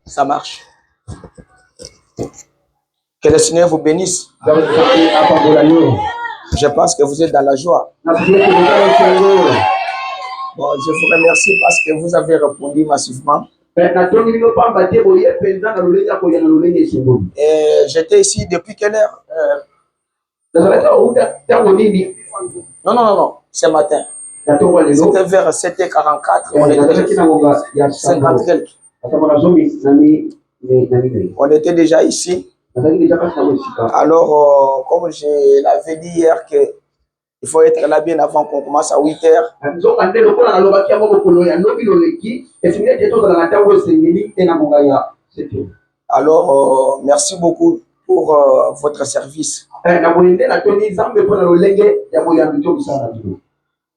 Ça marche. Que le Seigneur vous bénisse. Je pense que vous êtes dans la joie. Bon, je vous remercie parce que vous avez répondu massivement. Et j'étais ici depuis quelle heure? Non, ce matin. C'était vers 7h44. On était 50 quelques. On était déjà ici. Alors, comme je l'avais dit hier, que il faut être là bien avant qu'on commence à 8h. Alors, merci beaucoup pour votre service.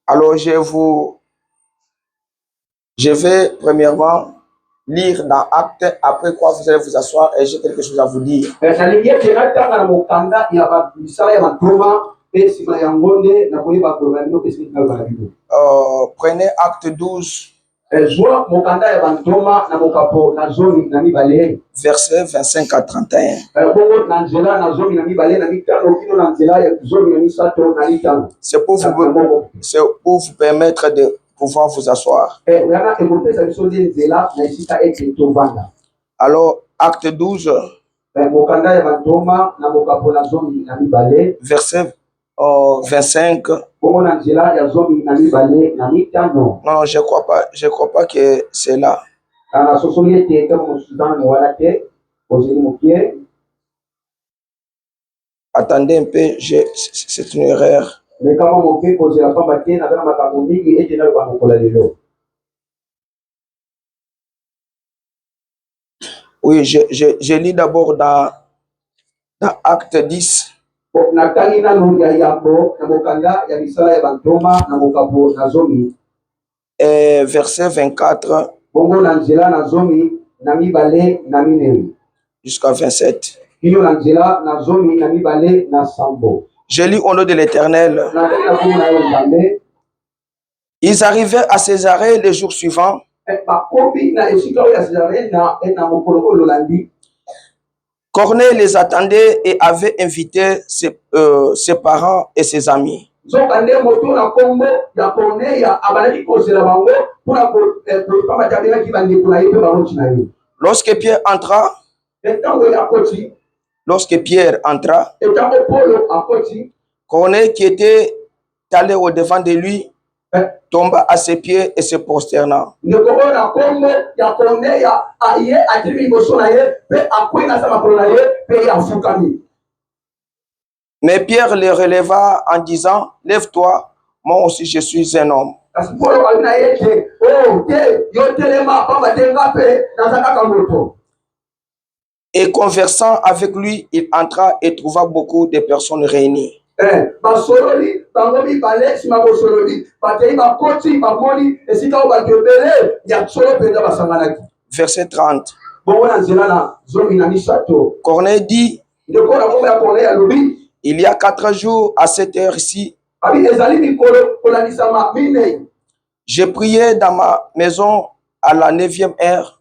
Alors, je vais premièrement lire dans Actes, après quoi vous allez vous asseoir et j'ai quelque chose à vous dire. Prenez Acte 12, verset 25 à 31. C'est pour vous permettre de pouvoir vous asseoir. Alors, Acte 12, verset 25. Non, je crois pas que c'est là. Attendez un peu, c'est une erreur. Oui, je lis d'abord dans Acte 10. Et verset 24 jusqu'à 27. Je lis au nom de l'Éternel. Ils arrivaient à Césarée le jour suivant. Corneille les attendait et avait invité ses parents et ses amis. Lorsque Pierre entra, Corneille, qui était allé au-devant de lui, tomba à ses pieds et se prosterna. Mais Pierre le releva en disant, « Lève-toi, moi aussi je suis un homme. » Et conversant avec lui, il entra et trouva beaucoup de personnes réunies. Verset 30. Corneille dit, il y a 4 jours à cette heure-ci, j'ai prié dans ma maison à la 9e heure.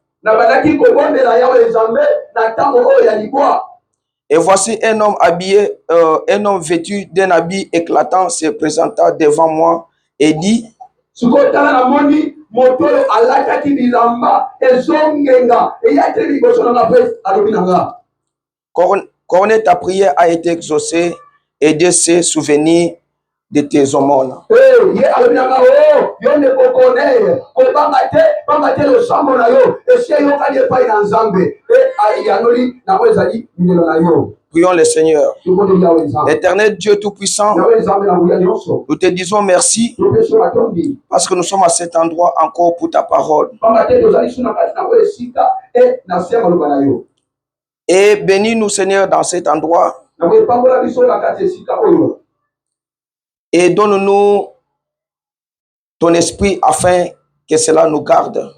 Et voici un homme vêtu d'un habit éclatant se présenta devant moi et dit, Corneille, ta prière a été exaucée et de se souvenir de tes aumônes. Prions le Seigneur. Éternel Dieu Tout-Puissant, nous te disons merci parce que nous sommes à cet endroit encore pour ta parole. Et bénis-nous, Seigneur, dans cet endroit. Et donne-nous ton esprit afin que cela nous garde.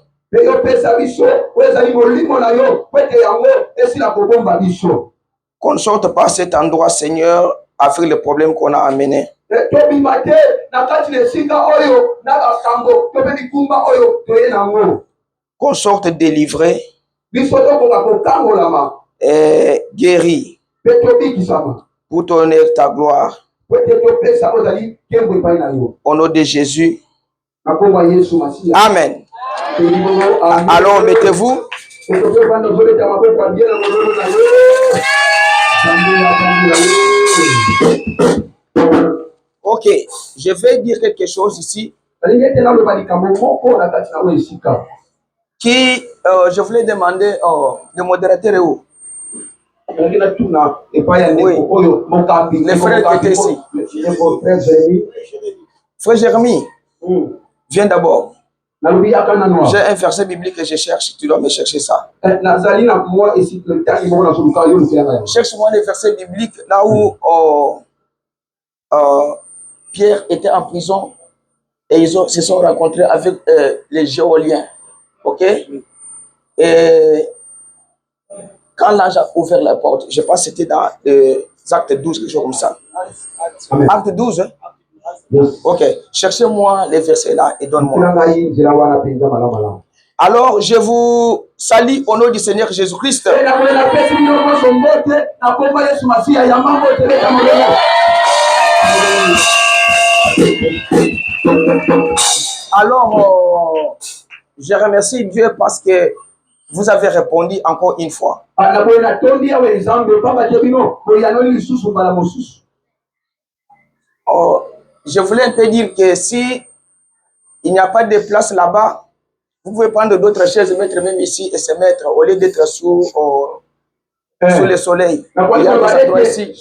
Qu'on ne sorte pas cet endroit, Seigneur, avec le problème qu'on a amené. qu'on sorte délivré et guéri pour donner ta gloire. Au nom de Jésus. Amen. Alors, mettez-vous. Ok, je vais dire quelque chose ici. Qui, je voulais demander, le modérateur est où? Oui, les frères qui étaient ici. Frère Jérémie, viens d'abord. J'ai un verset biblique que je cherche, tu dois me chercher ça. Cherche-moi les versets bibliques là où Pierre était en prison et ils se sont rencontrés avec les Géoliens. Ok? Et quand l'ange a ouvert la porte, je pense que c'était dans Acte 12, quelque chose comme ça. Acte 12, hein? Ok, cherchez-moi les versets là et donne-moi. Alors, je vous salue au nom du Seigneur Jésus-Christ. Alors, je remercie Dieu parce que vous avez répondu encore une fois. Je voulais un peu dire que si il n'y a pas de place là-bas, vous pouvez prendre d'autres chaises et mettre même ici et se mettre au lieu d'être sous le soleil. Il y a des endroits ici.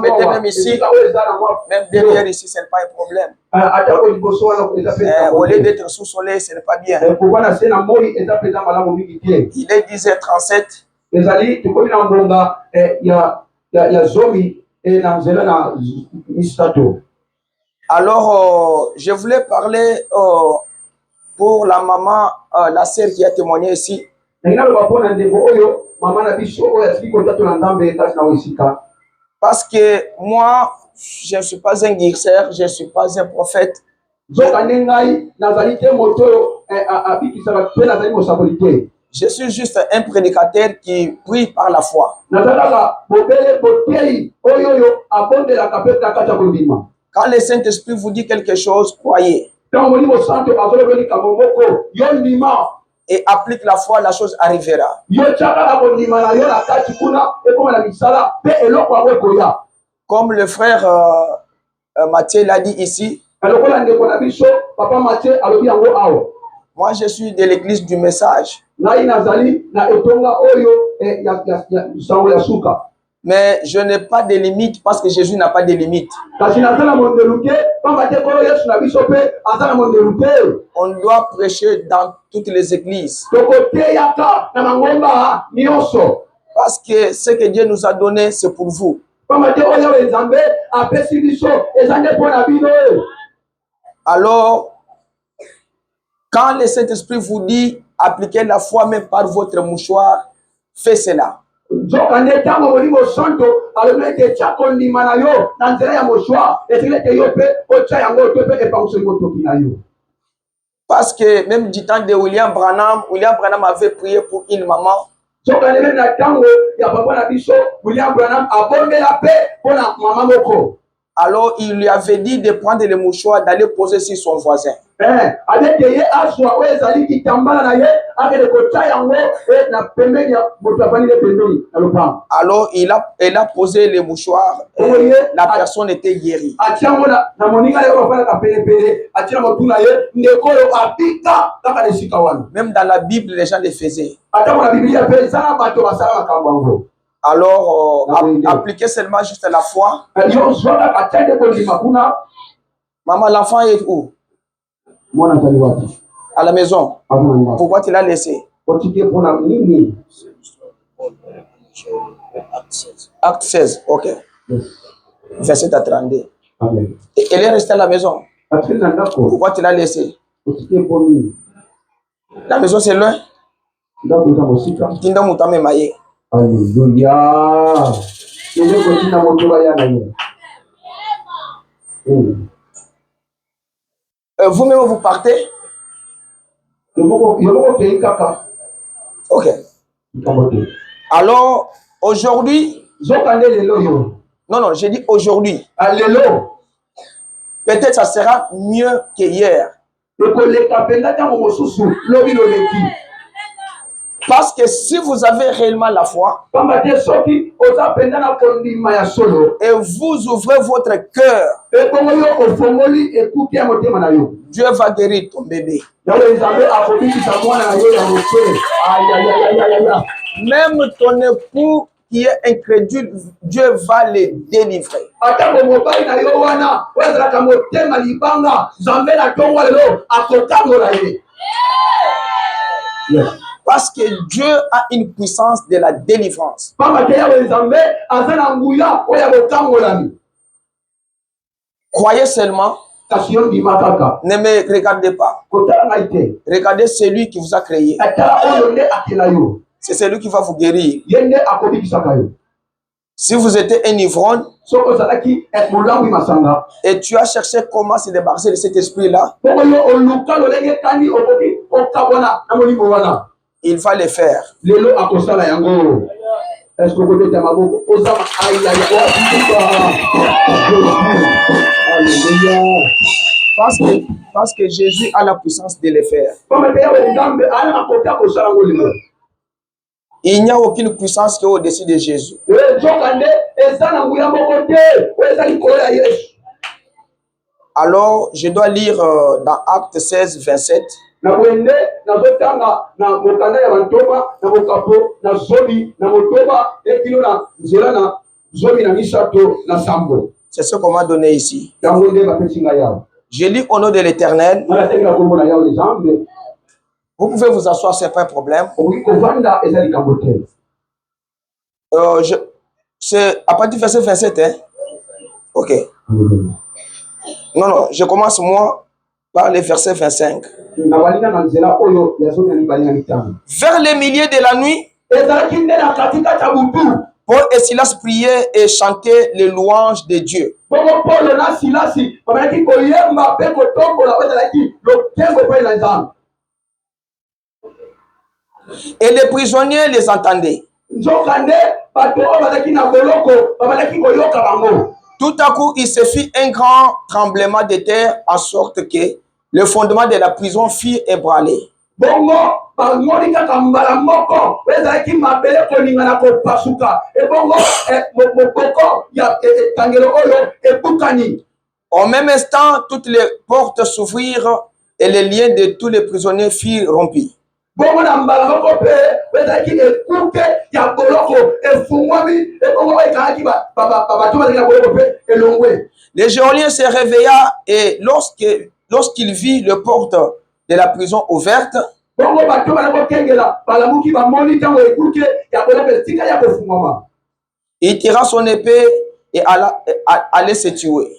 Mettez même ici, même derrière ici, ce n'est pas un problème. Au lieu d'être sous soleil, ce n'est pas bien. Il est 10h37. Alors, je voulais parler pour la maman, la sœur qui a témoigné ici. Parce que moi, je ne suis pas un guérisseur, je ne suis pas un prophète. Je suis juste un prédicateur qui prie par la foi. Quand le Saint-Esprit vous dit quelque chose, croyez. Et applique la foi, la chose arrivera. Comme le frère Mathieu l'a dit ici, moi je suis de l'église du message. Mais je n'ai pas de limite parce que Jésus n'a pas de limite. On doit prêcher dans toutes les églises. Parce que ce que Dieu nous a donné, c'est pour vous. Alors, quand le Saint-Esprit vous dit appliquez la foi même par votre mouchoir, faites cela. Parce que même du temps de William Branham avait prié pour une maman. Alors il lui avait dit de prendre le mouchoir, d'aller poser sur son voisin. Alors il a posé le mouchoir et la personne était guérie. Même dans la Bible, les gens le faisaient. Alors, appliquez seulement juste la foi. Maman, l'enfant est où? À la maison. Pourquoi tu l'as laissé? Acte 16, ok. Verset à 32. Et elle est restée à la maison. Pourquoi tu l'as laissé? La maison c'est loin. Alléluia. Vous-même, vous partez? Ok. Alors, aujourd'hui, non, j'ai dit aujourd'hui. Peut-être ça sera mieux qu'hier. Parce que si vous avez réellement la foi et vous ouvrez votre cœur, Dieu va guérir ton bébé. Même ton époux qui est incrédule, Dieu va les délivrer. Yes. Parce que Dieu a une puissance de la délivrance. Croyez seulement. Ne me regardez pas. Regardez celui qui vous a créé. C'est celui qui va vous guérir. Si vous étiez un ivrogne et tu as cherché comment se débarrasser de cet esprit-là, il va le faire. Parce que Jésus a la puissance de le faire. Il n'y a aucune puissance qui est au-dessus de Jésus. Alors, je dois lire dans Acte 16, 27. C'est ce qu'on m'a donné ici. Je lis au nom de l'Éternel. Vous pouvez vous asseoir, c'est pas un problème. C'est à partir du verset 27, hein? Ok. Non, je commence moi par le verset 25. Vers les milliers de la nuit, Paul et Silas priaient et chantaient les louanges de Dieu. Et les prisonniers les entendaient. Tout à coup, il se fit un grand tremblement de terre, en sorte que le fondement de la prison fit ébranler. Au même instant, toutes les portes s'ouvrirent et les liens de tous les prisonniers furent rompus. Le geôlier se réveilla et lorsqu'il vit les portes de la prison ouvertes, il tira son épée et allait se tuer.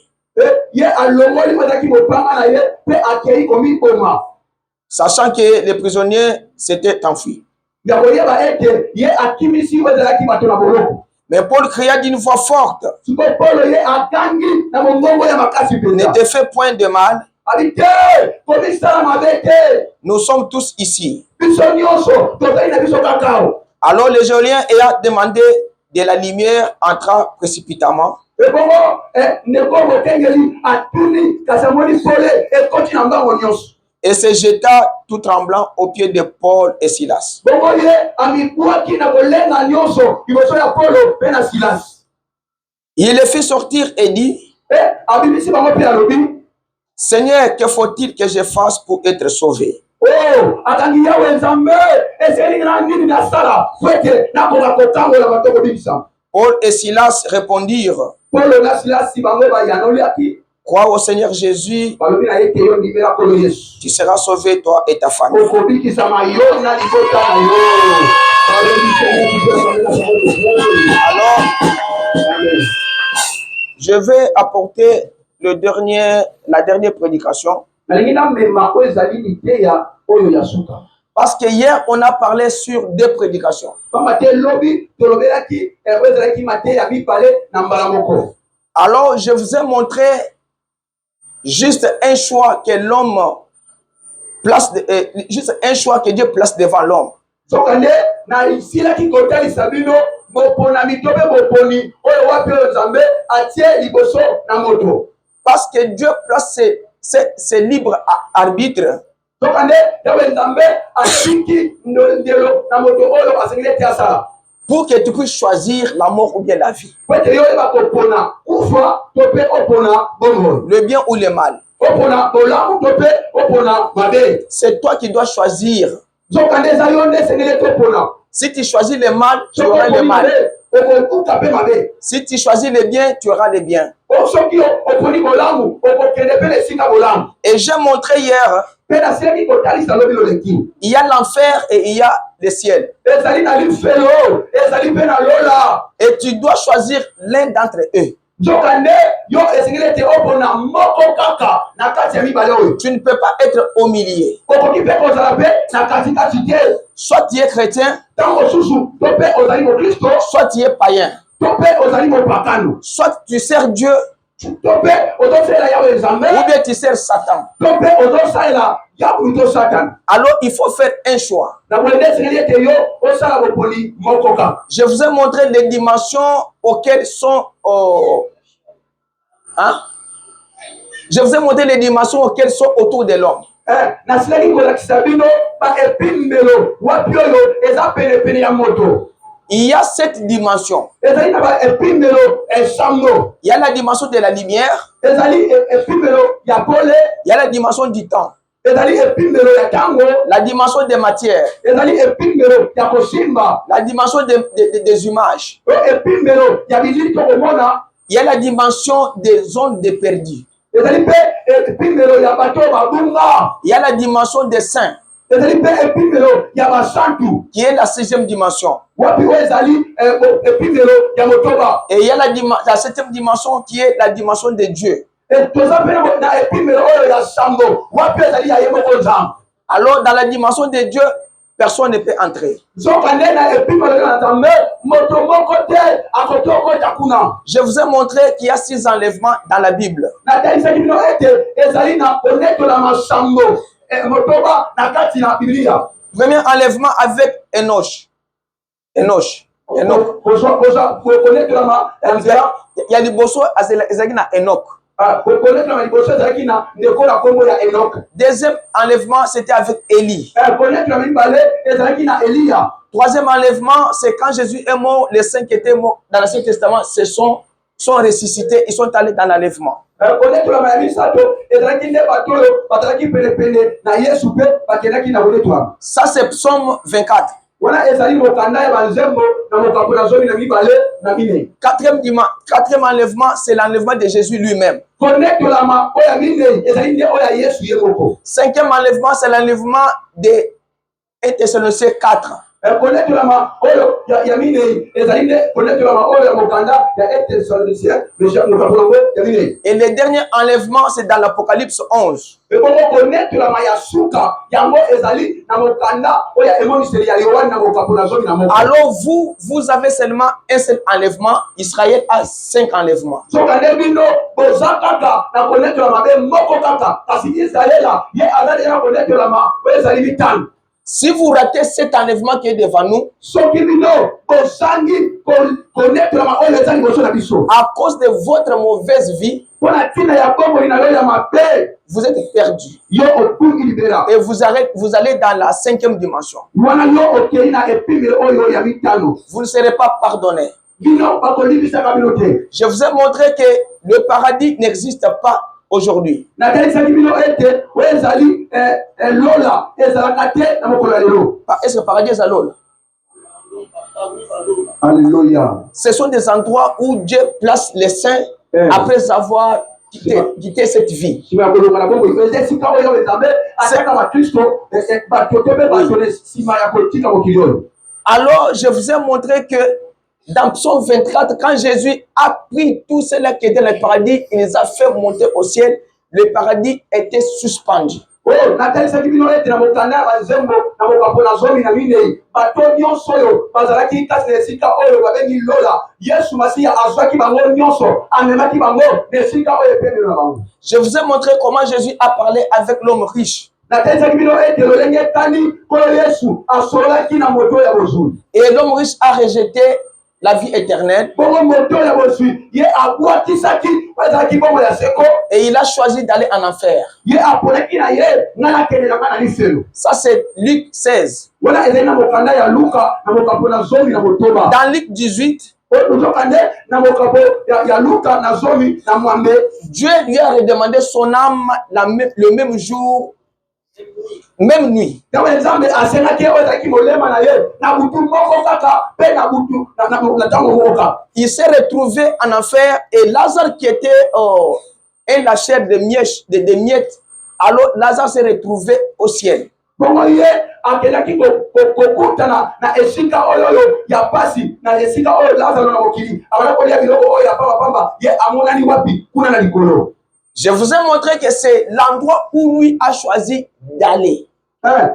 Sachant que les prisonniers s'étaient enfuis. Mais Paul cria d'une voix forte. Ne te fais point de mal. Nous sommes tous ici. Alors le geôlier ayant demandé de la lumière entra précipitamment. Et se jeta tout tremblant aux pieds de Paul et Silas. Il les fit sortir et dit: Seigneur, que faut-il que je fasse pour être sauvé? Paul et Silas répondirent: Crois au Seigneur Jésus, tu seras sauvé, toi et ta famille. Alors, je vais apporter la dernière prédication. Parce que hier, on a parlé sur 2 prédications. Alors, je vous ai montré Juste un choix que l'homme place, juste un choix que Dieu place devant l'homme. Parce que Dieu place ses libres arbitres. Pour que tu puisses choisir la mort ou bien la vie. Le bien ou le mal. C'est toi qui dois choisir. Si tu choisis le mal, tu auras le mal. Si tu choisis le bien, tu auras le bien. Et j'ai montré hier, il y a l'enfer et il y a le ciel. Et tu dois choisir l'un d'entre eux. Tu ne peux pas être au milieu. Soit tu es chrétien, soit tu es païen, soit tu sers Dieu, ou bien tu sers Satan. Alors il faut faire un choix. Je vous ai montré les dimensions auxquelles sont je vous ai montré les dimensions auxquelles sont autour de l'homme. Il y a 7 dimensions. Il y a la dimension de la lumière. Il y a la dimension du temps. La dimension des matières. La dimension des images. Il y a la dimension des ondes de perdus. Il y a la dimension des saints, qui est la 6e dimension. Et il y a la 7e dimension qui est la dimension de Dieu. Alors dans la dimension de Dieu, personne ne peut entrer. Je vous ai montré qu'il y a 6 enlèvements dans la Bible. Premier enlèvement avec Enoch. Il y a du bosso à Enoch. Deuxième enlèvement, c'était avec Élie. Troisième enlèvement, c'est quand Jésus est mort, les saints qui étaient morts dans l'Ancien Testament sont ressuscités, ils sont allés dans l'enlèvement. Ça, c'est Psaume 24. Quatrième enlèvement, c'est l'enlèvement de Jésus lui-même. 5e enlèvement, c'est l'enlèvement de 1 Thessaloniciens 4. Et le dernier enlèvement, c'est dans l'Apocalypse 11. Alors vous avez seulement un seul enlèvement. Israël a 5 enlèvements. Si vous ratez cet enlèvement qui est devant nous, à cause de votre mauvaise vie, vous êtes perdu. Et vous allez dans la 5e dimension. Vous ne serez pas pardonné. Je vous ai montré que le paradis n'existe pas aujourd'hui. Est-ce que le paradis est à l'eau? Alléluia. Ce sont des endroits où Dieu place les saints après avoir quitté cette vie. Alors, je vous ai montré que dans Psaume 24, quand Jésus a pris tous ceux-là qui étaient dans le paradis, il les a fait monter au ciel. Le paradis était suspendu. Et Oh, natalisaki bino ete na mokanda ya banzembo na mokambo na zomi na minei bato nyonso oyo bazalaki kasi na esika oyo babengi lola Yesu Masiya azwaki bango nyonso amemaki bango na esika oyo epemelo na bango. Je vous ai montré comment Jésus a parlé avec l'homme riche. natalisaki bino ete lolenge etali nkolo Yesu asololaki na moto ya bozwi. Et l'homme riche a rejeté la vie éternelle. Bongo moto ya bozwi ye abwatisaki bazalaki bongo ya seko. Et il a choisi d'aller en enfer. Ye aponaki na ye nga nakendela nga na liselo. Ça c'est Luc 16. Wana ezali na mokanda ya Luka na mokambo na zomi na motoba. Dans Luc 18, Dieu lui a redemandé son âme le même jour, même nuit. Il s'est retrouvé en enfer et Lazare qui était un lâcheur de miettes, alors Lazare s'est retrouvé au ciel. Akelaki kokutana na esika oyo ya pasi na esika oyo Lazaro na mokili abana kolia biloko oyo ya pamba ye amonani wapi kuna na likolo. Je vous ai montré que c'est l'endroit où lui a choisi d'aller.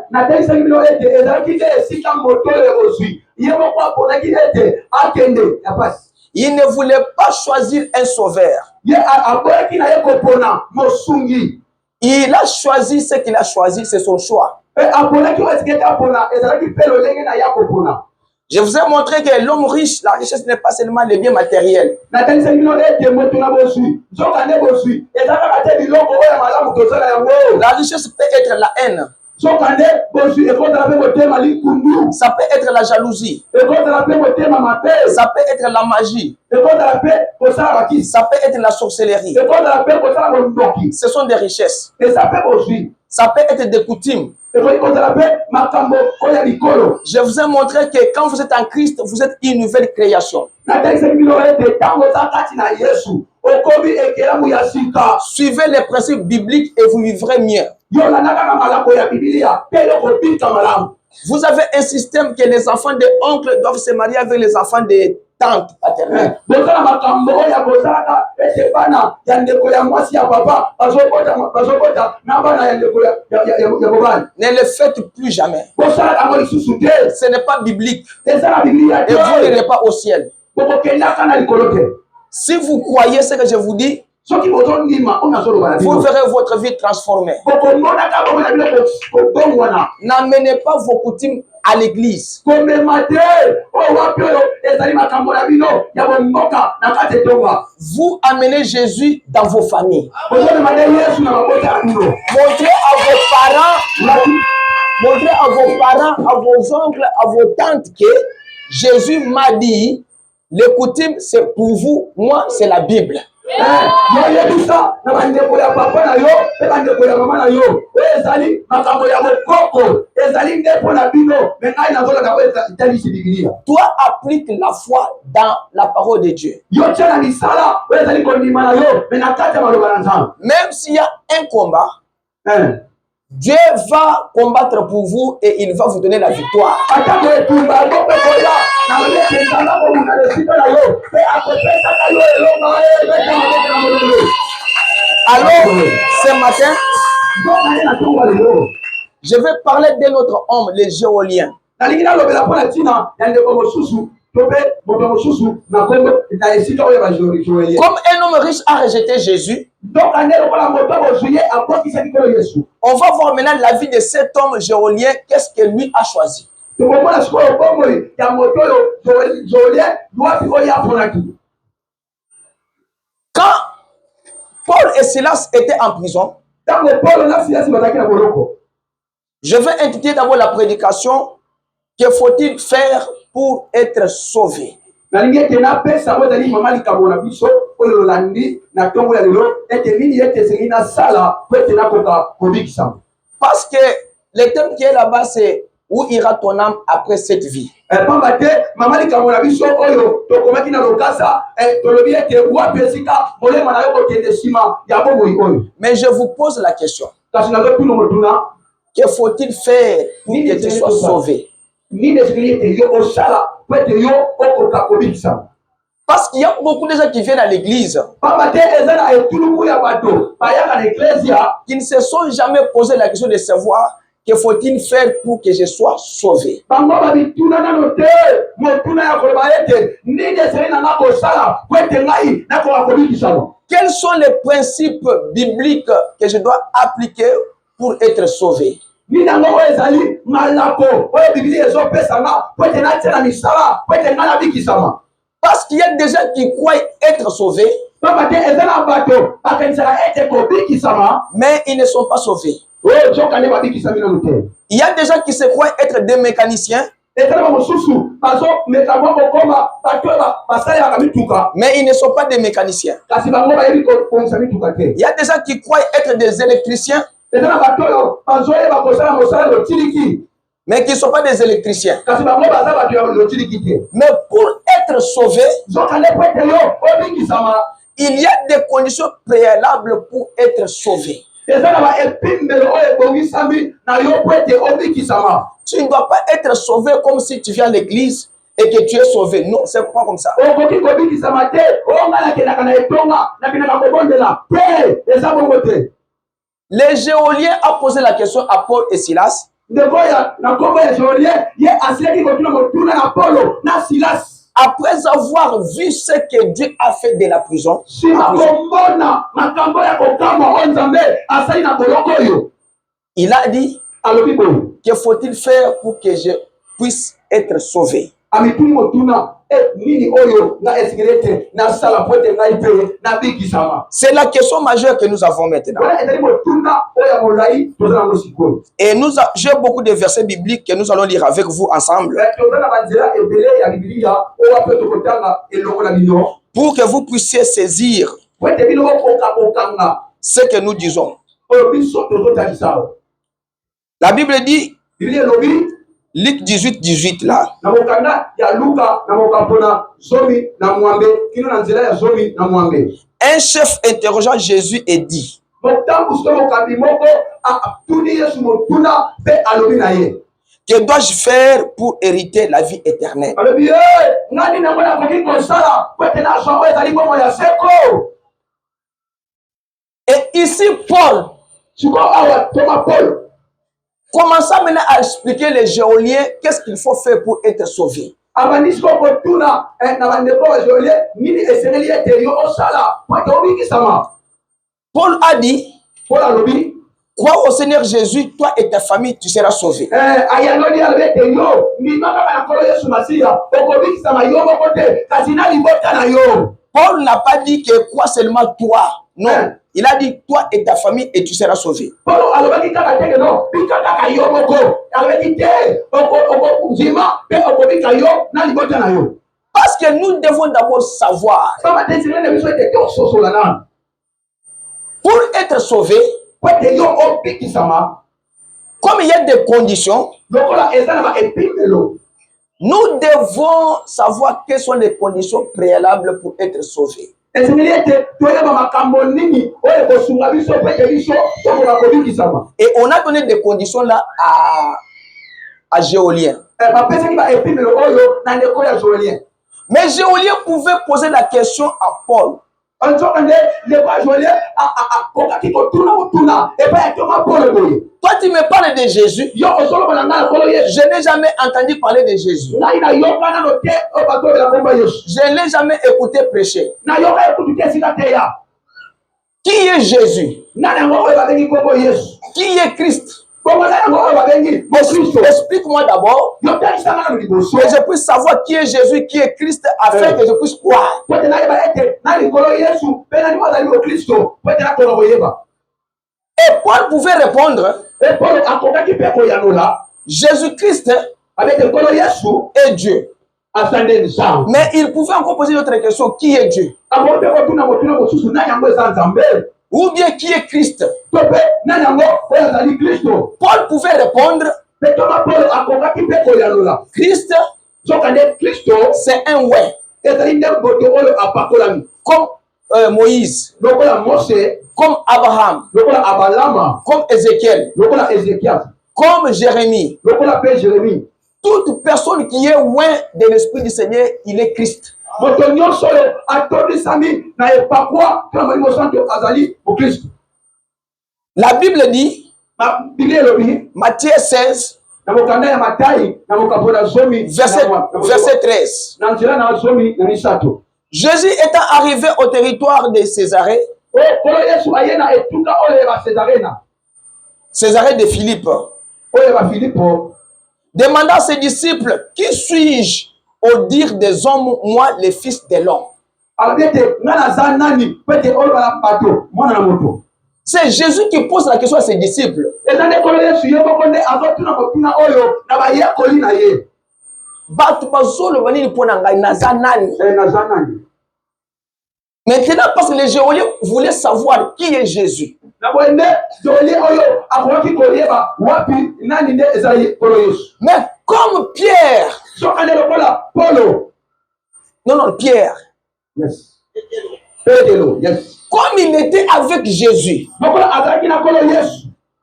Na tesa bilo ete ezaki esika moto le ozwi ye moko aponaki ete akende ya pasi. Il ne voulait pas choisir un sauveur. Ye akoki na ye kopona mosungi. Il a choisi ce qu'il a choisi, c'est son choix. Je vous ai montré que l'homme riche, la richesse n'est pas seulement les biens matériels. La richesse peut être la haine. Ça peut être la jalousie. Ça peut être la magie. Ça peut être la sorcellerie. Ce sont des richesses. Ça peut être des coutumes. Je vous ai montré que quand vous êtes en Christ, vous êtes une nouvelle création. Suivez les principes bibliques et vous vivrez mieux. Vous avez un système que les enfants de oncles doivent se marier avec les enfants de tantes paternelles. Ne le faites plus jamais. Ce n'est pas biblique. Et vous n'irez pas au ciel. Si vous croyez ce que je vous dis, vous verrez votre vie transformée. N'amenez pas vos coutumes à l'église. Vous amenez Jésus dans vos familles. Montrez à vos parents, à vos oncles, à vos tantes que Jésus m'a dit, les coutumes c'est pour vous, moi c'est la Bible. Toi, applique la foi dans la parole de Dieu. Même s'il y a un combat, Dieu va combattre pour vous et il va vous donner la victoire. Alors, ce matin, je vais parler d'un autre homme, les Géoliens. Comme un homme riche a rejeté Jésus, on va voir maintenant la vie de cet homme géolien, qu'est-ce que lui a choisi. Quand Paul et Silas étaient en prison, je vais intituler d'abord la prédication, que faut-il faire pour être sauvé? Parce que le thème qui est là-bas, c'est où ira ton âme après cette vie? Mais je vous pose la question. Que faut-il faire pour que tu sois sauvé? Parce qu'il y a beaucoup de gens qui viennent à l'église qui ne se sont jamais posé la question de savoir que faut-il faire pour que je sois sauvé. Quels sont les principes bibliques que je dois appliquer pour être sauvé? Parce qu'il y a des gens qui croient être sauvés, mais ils ne sont pas sauvés. Il y a des gens qui se croient être des mécaniciens, mais ils ne sont pas des mécaniciens. Il y a des gens qui croient être des électriciens, mais qui ne sont pas des électriciens. Mais pour être sauvé, il y a des conditions préalables pour être sauvé. Tu ne dois pas être sauvé comme si tu viens à l'église et que tu es sauvé. Non, c'est pas comme ça. Les géoliens ont posé la question à Paul et Silas. Après avoir vu ce que Dieu a fait de la prison, il a dit, que faut-il faire pour que je puisse être sauvé? C'est la question majeure que nous avons maintenant. Et j'ai beaucoup de versets bibliques que nous allons lire avec vous ensemble pour que vous puissiez saisir ce que nous disons. La Bible dit, Luc 18, 18 là. Un chef interrogeant Jésus et dit, que dois-je faire pour hériter la vie éternelle? Et ici, Paul commença maintenant à expliquer les géoliens qu'est-ce qu'il faut faire pour être sauvé. Paul a dit, crois au Seigneur Jésus, toi et ta famille, tu seras sauvé. Paul n'a pas dit que crois seulement toi. Non. Il a dit toi et ta famille et tu seras sauvé. Parce que nous devons d'abord savoir. Pour être sauvé, comme il y a des conditions, nous devons savoir quelles sont les conditions préalables pour être sauvé. Et on a donné des conditions là à Géolien. Mais Géolien pouvait poser la question à Paul. Toi, tu me parles de Jésus. Je n'ai jamais entendu parler de Jésus. Je ne l'ai jamais écouté prêcher. Qui est Jésus? Qui est Christ? Explique-moi d'abord que je puisse savoir qui est Jésus, qui est Christ, afin que je puisse croire. Et Paul pouvait répondre, Jésus-Christ est Dieu. Mais il pouvait encore poser une autre question, qui est Dieu? Ou bien qui est Christ? Paul pouvait répondre, Christ, c'est un ouais. Comme Moïse, comme Abraham, comme Ézéchiel, comme Jérémie. Toute personne qui est loin de l'Esprit du Seigneur, il est Christ. moto nyonso oyo atondisami na epakwa kala molimo santo azali mokristo. La Bible dit, Biblia elobi Matthieu 16, na mokanda ya Matayi na mokapo na zomi verset 13. na nzela na zomi na misato. Jésus étant arrivé au territoire de Césarée, kolo Yesu aye na etuka oyo ba Césarena, Césarée de Philippe, oyo ba Filipo, demanda à ses disciples, qui suis-je au dire des hommes, moi, le fils de l'homme? C'est Jésus qui pose la question à ses disciples. Maintenant, parce que les géoliens voulaient savoir qui est Jésus. Mais comme Pierre, Pierre, comme il était avec Jésus,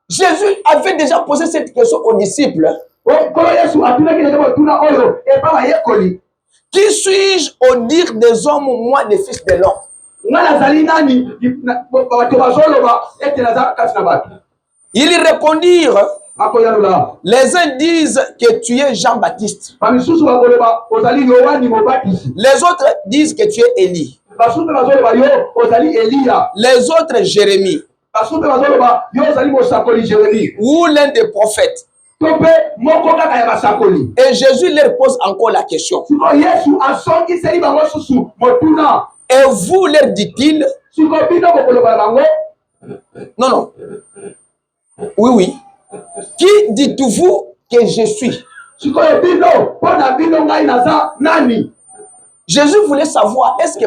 Jésus avait déjà posé cette question aux disciples. Qui suis-je au dire des hommes, moi, les fils de l'homme? Ils répondirent, les uns disent que tu es Jean-Baptiste. Les autres disent que tu es Élie. Les autres Jérémie. Ou l'un des prophètes. Et Jésus leur pose encore la question. Et vous, leur dit-il, non. Oui. Qui dites-vous que je suis? Jésus voulait savoir, est-ce que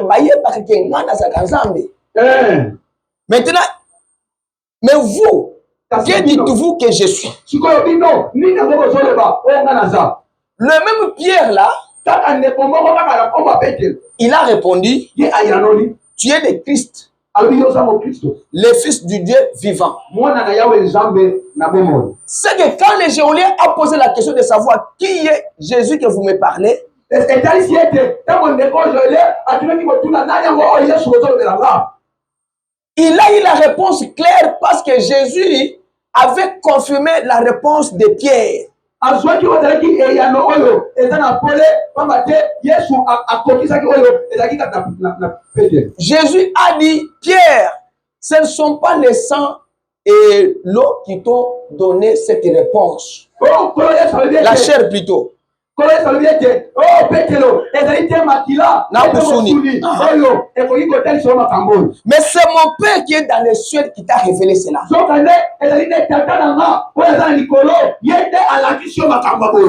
maintenant, mais vous, que dites-vous que je suis? Le même Pierre là, il a répondu, tu es le Christ, le Fils du Dieu vivant. C'est que quand les géoliens ont posé la question de savoir qui est Jésus que vous me parlez, il a eu la réponse claire parce que Jésus avait confirmé la réponse de Pierre. Jésus a dit, Pierre, ce ne sont pas les sang et l'eau qui t'ont donné cette réponse. La chair plutôt. Mais c'est mon Père qui est dans les cieux qui t'a révélé cela.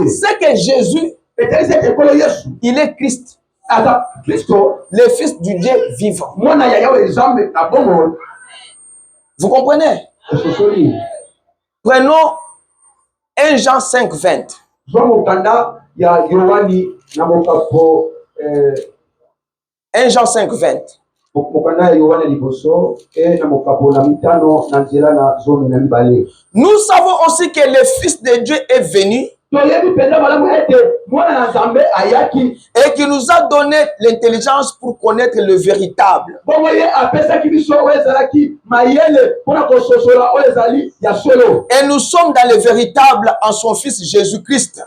C'est que Jésus, il est Christ, le Fils du Dieu vivant. Vous comprenez? Prenons 1 Jean 5, 20. 1 Jean 5, 20. Nous savons aussi que le Fils de Dieu est venu et qui nous a donné l'intelligence pour connaître le véritable. Et nous sommes dans le véritable en son Fils Jésus-Christ.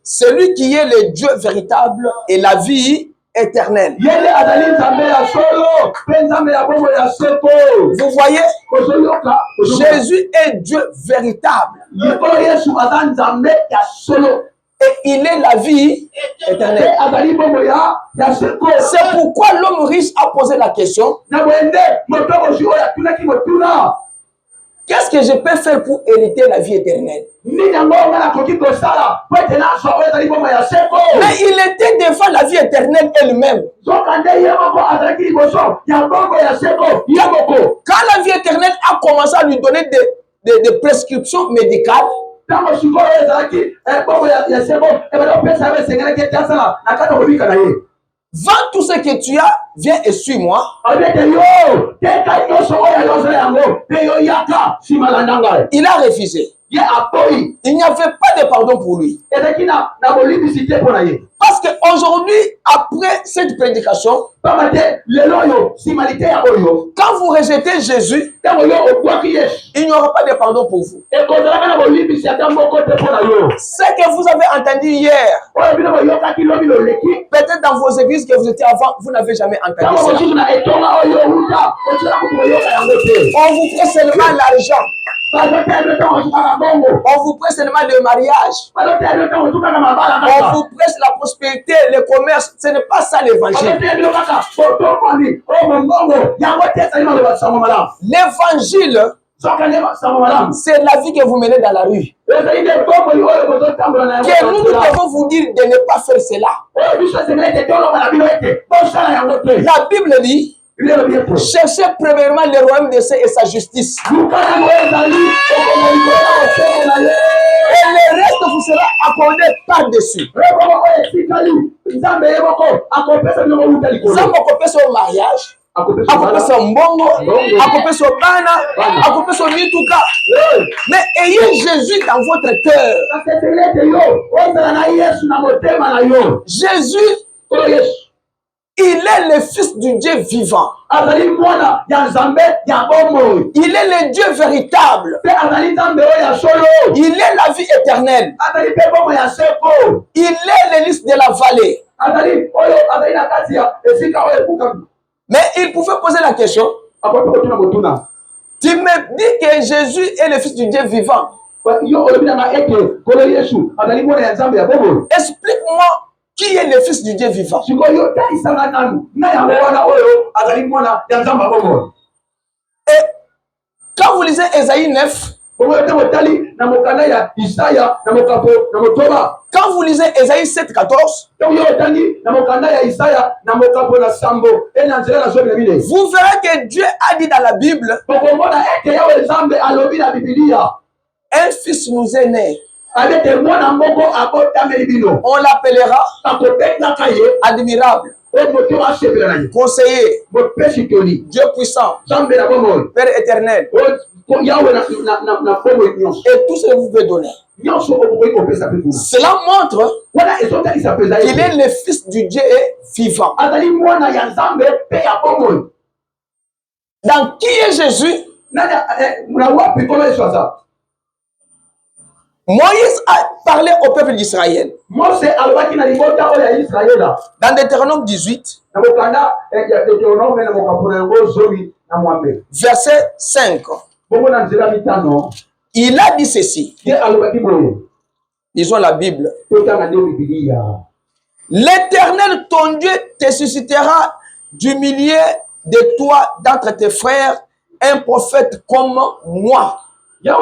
Celui qui est le Dieu véritable et la vie éternelle. Vous voyez, Jésus est Dieu véritable. Et il est la vie éternelle. C'est pourquoi l'homme riche a posé la question, qu'est-ce que je peux faire pour hériter la vie éternelle? Mais il était devant la vie éternelle elle-même. Quand la vie éternelle a commencé à lui donner des prescriptions médicales, vends tout ce que tu as, viens et suis-moi. Il a refusé. Il n'y avait pas de pardon pour lui. Parce qu'aujourd'hui, après cette prédication, quand vous rejetez Jésus, il n'y aura pas de pardon pour vous. Ce que vous avez entendu hier, peut-être dans vos églises que vous étiez avant, vous n'avez jamais entendu cela. On vous prête seulement l'argent. On vous prête seulement le mariage. On vous prête la prospérité, le commerce. Ce n'est pas ça l'évangile. L'évangile, c'est la vie que vous menez dans la rue. Que nous devons vous dire de ne pas faire cela. La Bible dit, cherchez premièrement le royaume de Dieu et sa justice. Et le reste vous sera accordé par-dessus. Nous au mariage. Akopesa mbongo, akopesa bana, akopesa mituka. Mais ayez Jésus dans votre cœur. Jésus, il est le Fils du Dieu vivant. Il est le Dieu véritable. Il est la vie éternelle. Il est l'hélice de la vallée. Mais il pouvait poser la question. Tu me dis que Jésus est le Fils du Dieu vivant. Explique-moi qui est le Fils du Dieu vivant. Et quand vous lisez Ésaïe 9, quand vous lisez Ésaïe 7,14, vous verrez que Dieu a dit dans la Bible, un fils nous est né. On l'appellera admirable, conseiller, Dieu puissant, Père éternel, et tout ce que vous pouvez donner. Cela montre qu'il est le Fils du Dieu vivant. Dans qui est Jésus? Moïse a parlé au peuple d'Israël. Dans Deutéronome 18, verset 5, il a dit ceci. Disons la Bible. L'Éternel, ton Dieu, te suscitera du milieu de toi, d'entre tes frères, un prophète comme moi. Vous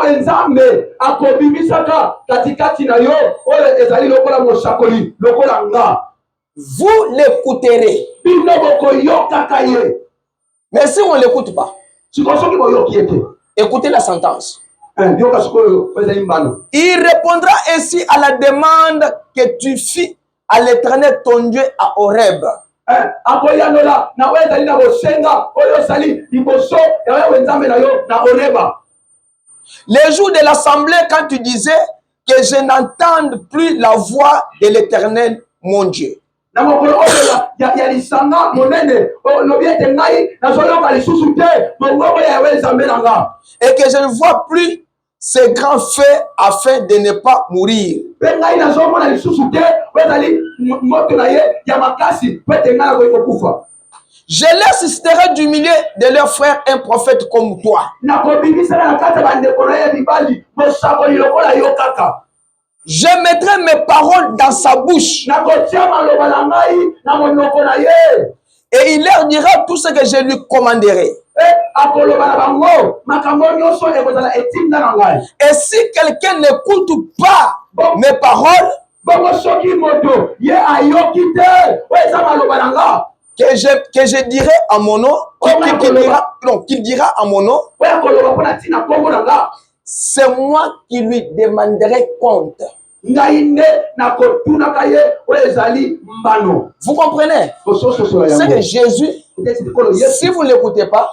l'écouterez. Mais si on ne l'écoute pas, écoutez la sentence. Il répondra ainsi à la demande que tu fis à l'Éternel ton Dieu à Horeb. Les jours de l'assemblée, quand tu disais que je n'entende plus la voix de l'Éternel, mon Dieu. Et que je ne vois plus ces grands faits afin de ne pas mourir. Je leur susciterai du milieu de leurs frères un prophète comme toi. Je mettrai mes paroles dans sa bouche. Et il leur dira tout ce que je lui commanderai. Et si quelqu'un n'écoute pas mes paroles, que je dirai à mon nom, qu'il dira à mon nom, c'est moi qui lui demanderai compte. Vous comprenez? C'est que Jésus Si vous ne l'écoutez pas,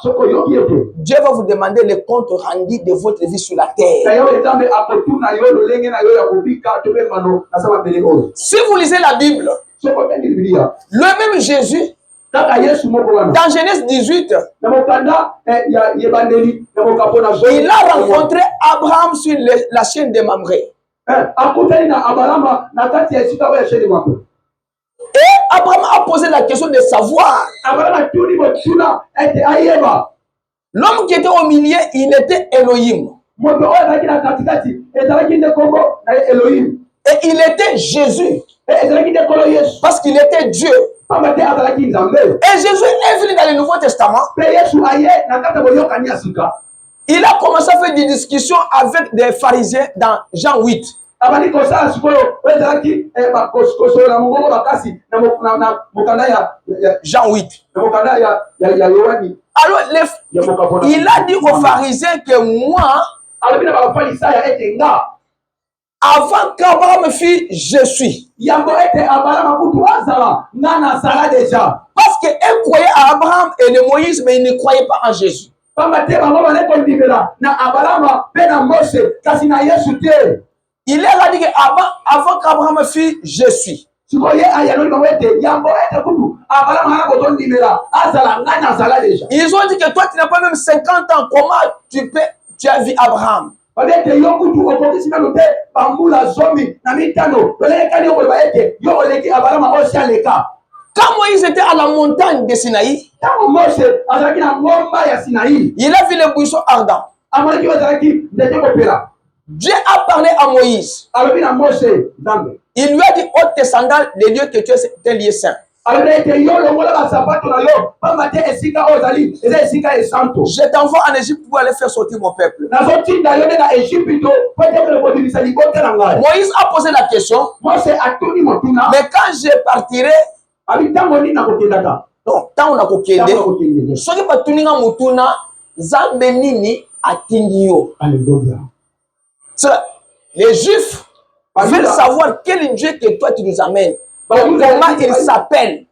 Dieu va vous demander le compte rendu de votre vie sur la terre. Si vous lisez la Bible, le même Jésus, dans Genèse 18, il a rencontré Abraham sur la chaîne de Mamré. Et Abraham a posé la question de savoir. L'homme qui était au milieu, il était Elohim. Et il était Jésus. Parce qu'il était Dieu. Et Jésus est venu dans le Nouveau Testament. Il a commencé à faire des discussions avec des pharisiens dans Jean 8. Jean 8. Alors, il a dit aux pharisiens que moi, avant qu'Abraham fît, je suis. Parce qu'ils croyaient à Abraham et le Moïse, mais ils ne croyaient pas en Jésus. Il leur a dit qu'avant qu'Abraham fît, je suis. Ils ont dit que toi, tu n'as pas même 50 ans. Comment tu as vu Abraham? Quand Moïse était à la montagne de Sinaï, il a vu le buisson ardent. Dieu a parlé à Moïse. Il lui a dit, ôte tes sandales des lieux que tu es un lieu saint. Je t'envoie en Égypte pour aller faire sortir mon peuple. Moïse a posé la question, mais quand je partirai, non, tant on a kokende, soki batuninga mutuna zambe nini atingiyo. Les Juifs veulent savoir quel Dieu que toi tu nous amènes. Comment il s'appelle.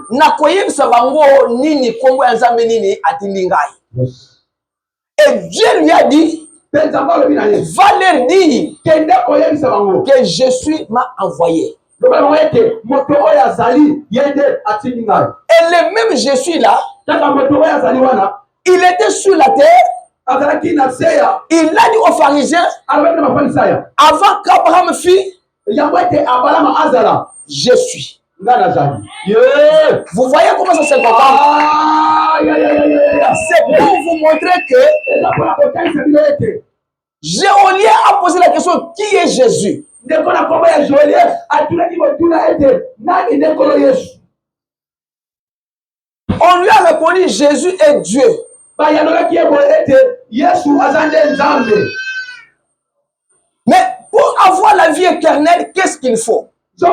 Nakoye sabango nini kombo ya zambe nini atindingai. Et Dieu lui a dit, va leur dire que je m'a envoyé. Et le même je suis là, il était sur la terre. Il a dit aux pharisiens, avant qu'Abraham fît, je suis. Vous voyez comment ça se comporte? C'est pour vous montrer que Géolien a posé la question, qui est Jésus? On lui a répondu, Jésus est Dieu. Mais pour avoir la vie éternelle, qu'est-ce qu'il faut? Il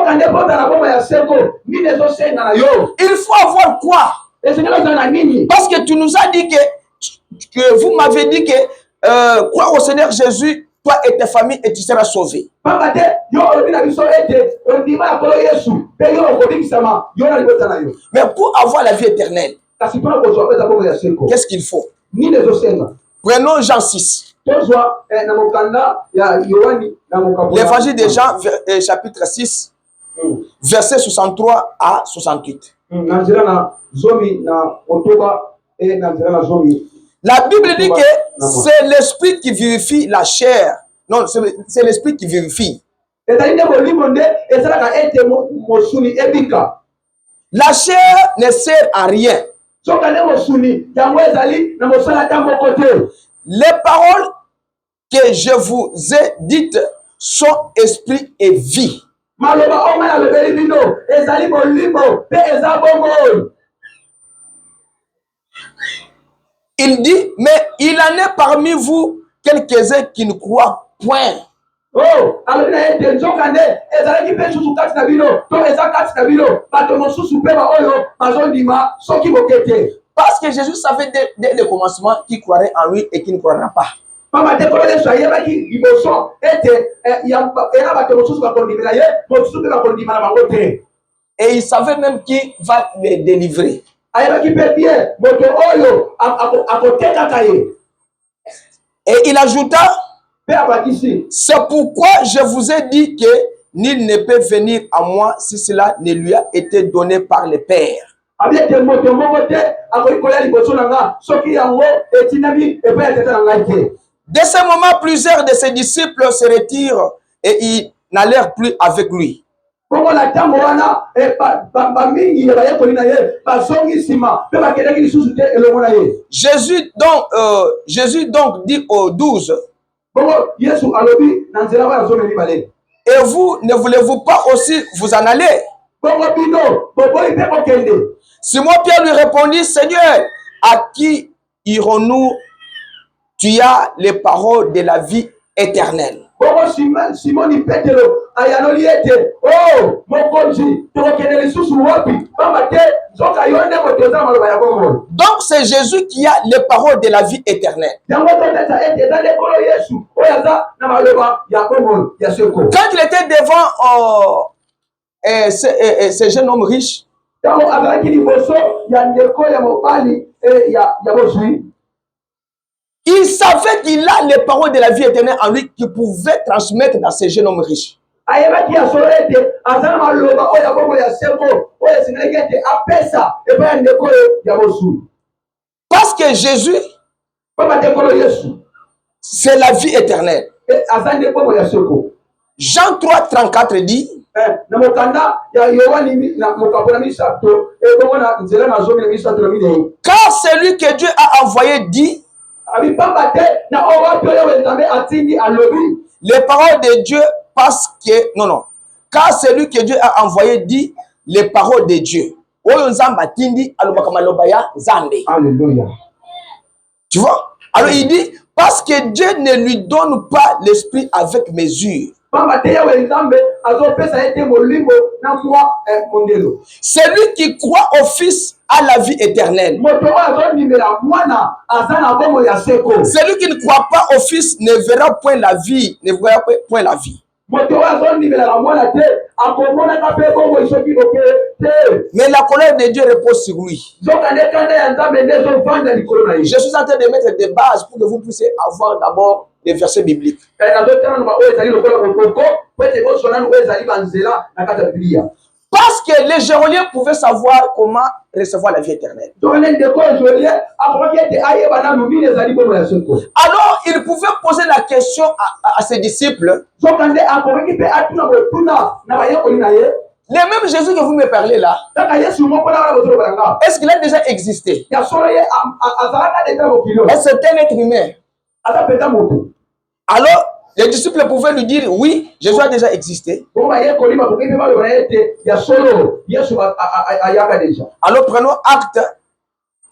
faut avoir quoi? Parce que tu nous as dit que vous m'avez dit que crois au Seigneur Jésus, toi et ta famille, et tu seras sauvé. Mais pour avoir la vie éternelle, qu'est-ce qu'il faut? Prenons Jean 6. L'évangile de Jean, chapitre 6, versets 63 à 68. La Bible dit que c'est l'esprit qui vivifie la chair. Non, c'est l'esprit qui vivifie. La chair ne sert à rien. Les paroles que je vous ai dites sont esprit et vie. Il dit, mais il en est parmi vous quelques-uns qui ne croient point. Parce que Jésus savait dès le commencement qui croirait en lui et qui ne croira pas. Pamba te kolo Yesu ayebaki liboso ete ya bato mosusu bakondimela ye mosusu mpe bakondima na bango te. Et il savait même qui va les délivrer. Ayebaki mpe bien moto oyo akotekaka ye. Et il ajouta, mpe abakisi, c'est pourquoi je vous ai dit que nul ne peut venir à moi si cela ne lui a été donné par le Père. abiete moto moko te akoki koya liboso na nga soki yango etinami epai ya tata na ngai te. Dès ce moment, plusieurs de ses disciples se retirent et ils n'allèrent plus avec lui. Bongo na ntango wana bamingi ya bayekoli na ye bazongi nsima mpe bakendaki lisusu te elongo na ye. Jésus donc dit aux 12, bongo Yesu alobi na nzela bana zomi mibale, et vous, ne voulez-vous pas aussi vous en aller? bongo bino boboyi mpe kokende. Simon-Pierre lui répondit, Seigneur, à qui irons-nous? Tu as les paroles de la vie éternelle. bongo Simoni Petero ayanoli ete o mokonzi tokokende lisusu wapi pamba te nzoka yo nde moto eza na maloba ya bongo. Donc c'est Jésus qui a les paroles de la vie éternelle. yango totesa ete eza nde nkolo Yesu oyo aza na maloba ya bongo ya seko. Quand il était devant ce jeune homme riche, ntango azalaki liboso ya ndeko ya mobali ya bozwi, il savait qu'il a les paroles de la vie éternelle en lui qu'il pouvait transmettre dans ce jeune homme riche. ayebaki ya solo ete aza na maloba oyo ya bongo ya seko oyo esengelaki ete apesa epai ya ndeko oyo ya bozwi. Parce que Jésus, pamba te nkolo Yesu c'est la vie éternelle. aza nde bongo ya seko. Jean 3,34 dit, na mokanda ya Yohani na mokambo na misato ebongo na nzela na zomi na misato na minei, car celui que Dieu a envoyé dit, abi pamba te na oyo wapi oyo Nzambe atindi alobi. les paroles de Dieu parce que, non, car celui que Dieu a envoyé dit les paroles de Dieu. Oyo nzamba tindi alobaka maloba ya Nzambe. Alléluia. Tu vois? Alors il dit, parce que Dieu ne lui donne pas l'esprit avec mesure. pamba te yawe Nzambe azopesa ete molimo na mwa mondelo. Celui qui croit au Fils a la vie éternelle. moto oyo azondimela mwana aza na bongo ya seko. Celui qui ne croit pas au Fils ne verra point la vie, ne verra point la vie. moto oyo azondimela na mwana te akomonaka mpe bongo soki oke te. Mais la colère de Dieu repose sur lui. nzoka nde kanda ya Nzambe nde ezovanda likolo na ye. Je suis en train de mettre des bases pour que vous puissiez avoir d'abord des versets bibliques. nazotanga oyo ezali lokola kokoko po ete bosonani oyo ezali banzela na kati ya Biblia. Parce que les Géroliens pouvaient savoir comment recevoir la vie éternelle. ndeko Jolien akomaki ete ayeba nanu nini ezali bongo ya seko. Alors, il pouvait poser la question à ses disciples. nzoka nde akomaki mpe atuna botuna na bayekoli na ye. Le même Jésus que vous me parlez là, kaka Yesu moko na wana bozoloba na nga est-ce qu'il a déjà existé? ya solo ye azalaka deja mokilo Est-ce que c'est un être humain? aza mpenza moto. Alors, les disciples pouvaient lui dire, oui, Jésus a déjà existé. bongo bayekoli bakoki mpe baloba na ye ete ya solo Yesu ayaka deja. Alors, prenons Acte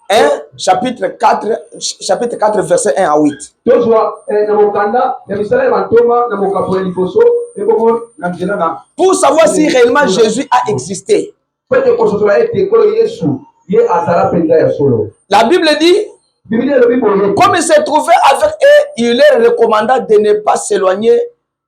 1, chapitre 4, verset 1 à 8. tozwa na mokanda ya misala ya bantoma na mokapo ya liboso ebongo na nzela na Pour savoir si réellement Jésus a existé. po ete kososola ete ekolo Yesu ye azala mpenza ya solo. La Bible dit, Biblia elobi boye comme il se trouvait avec eux, il leur recommanda de ne pas s'éloigner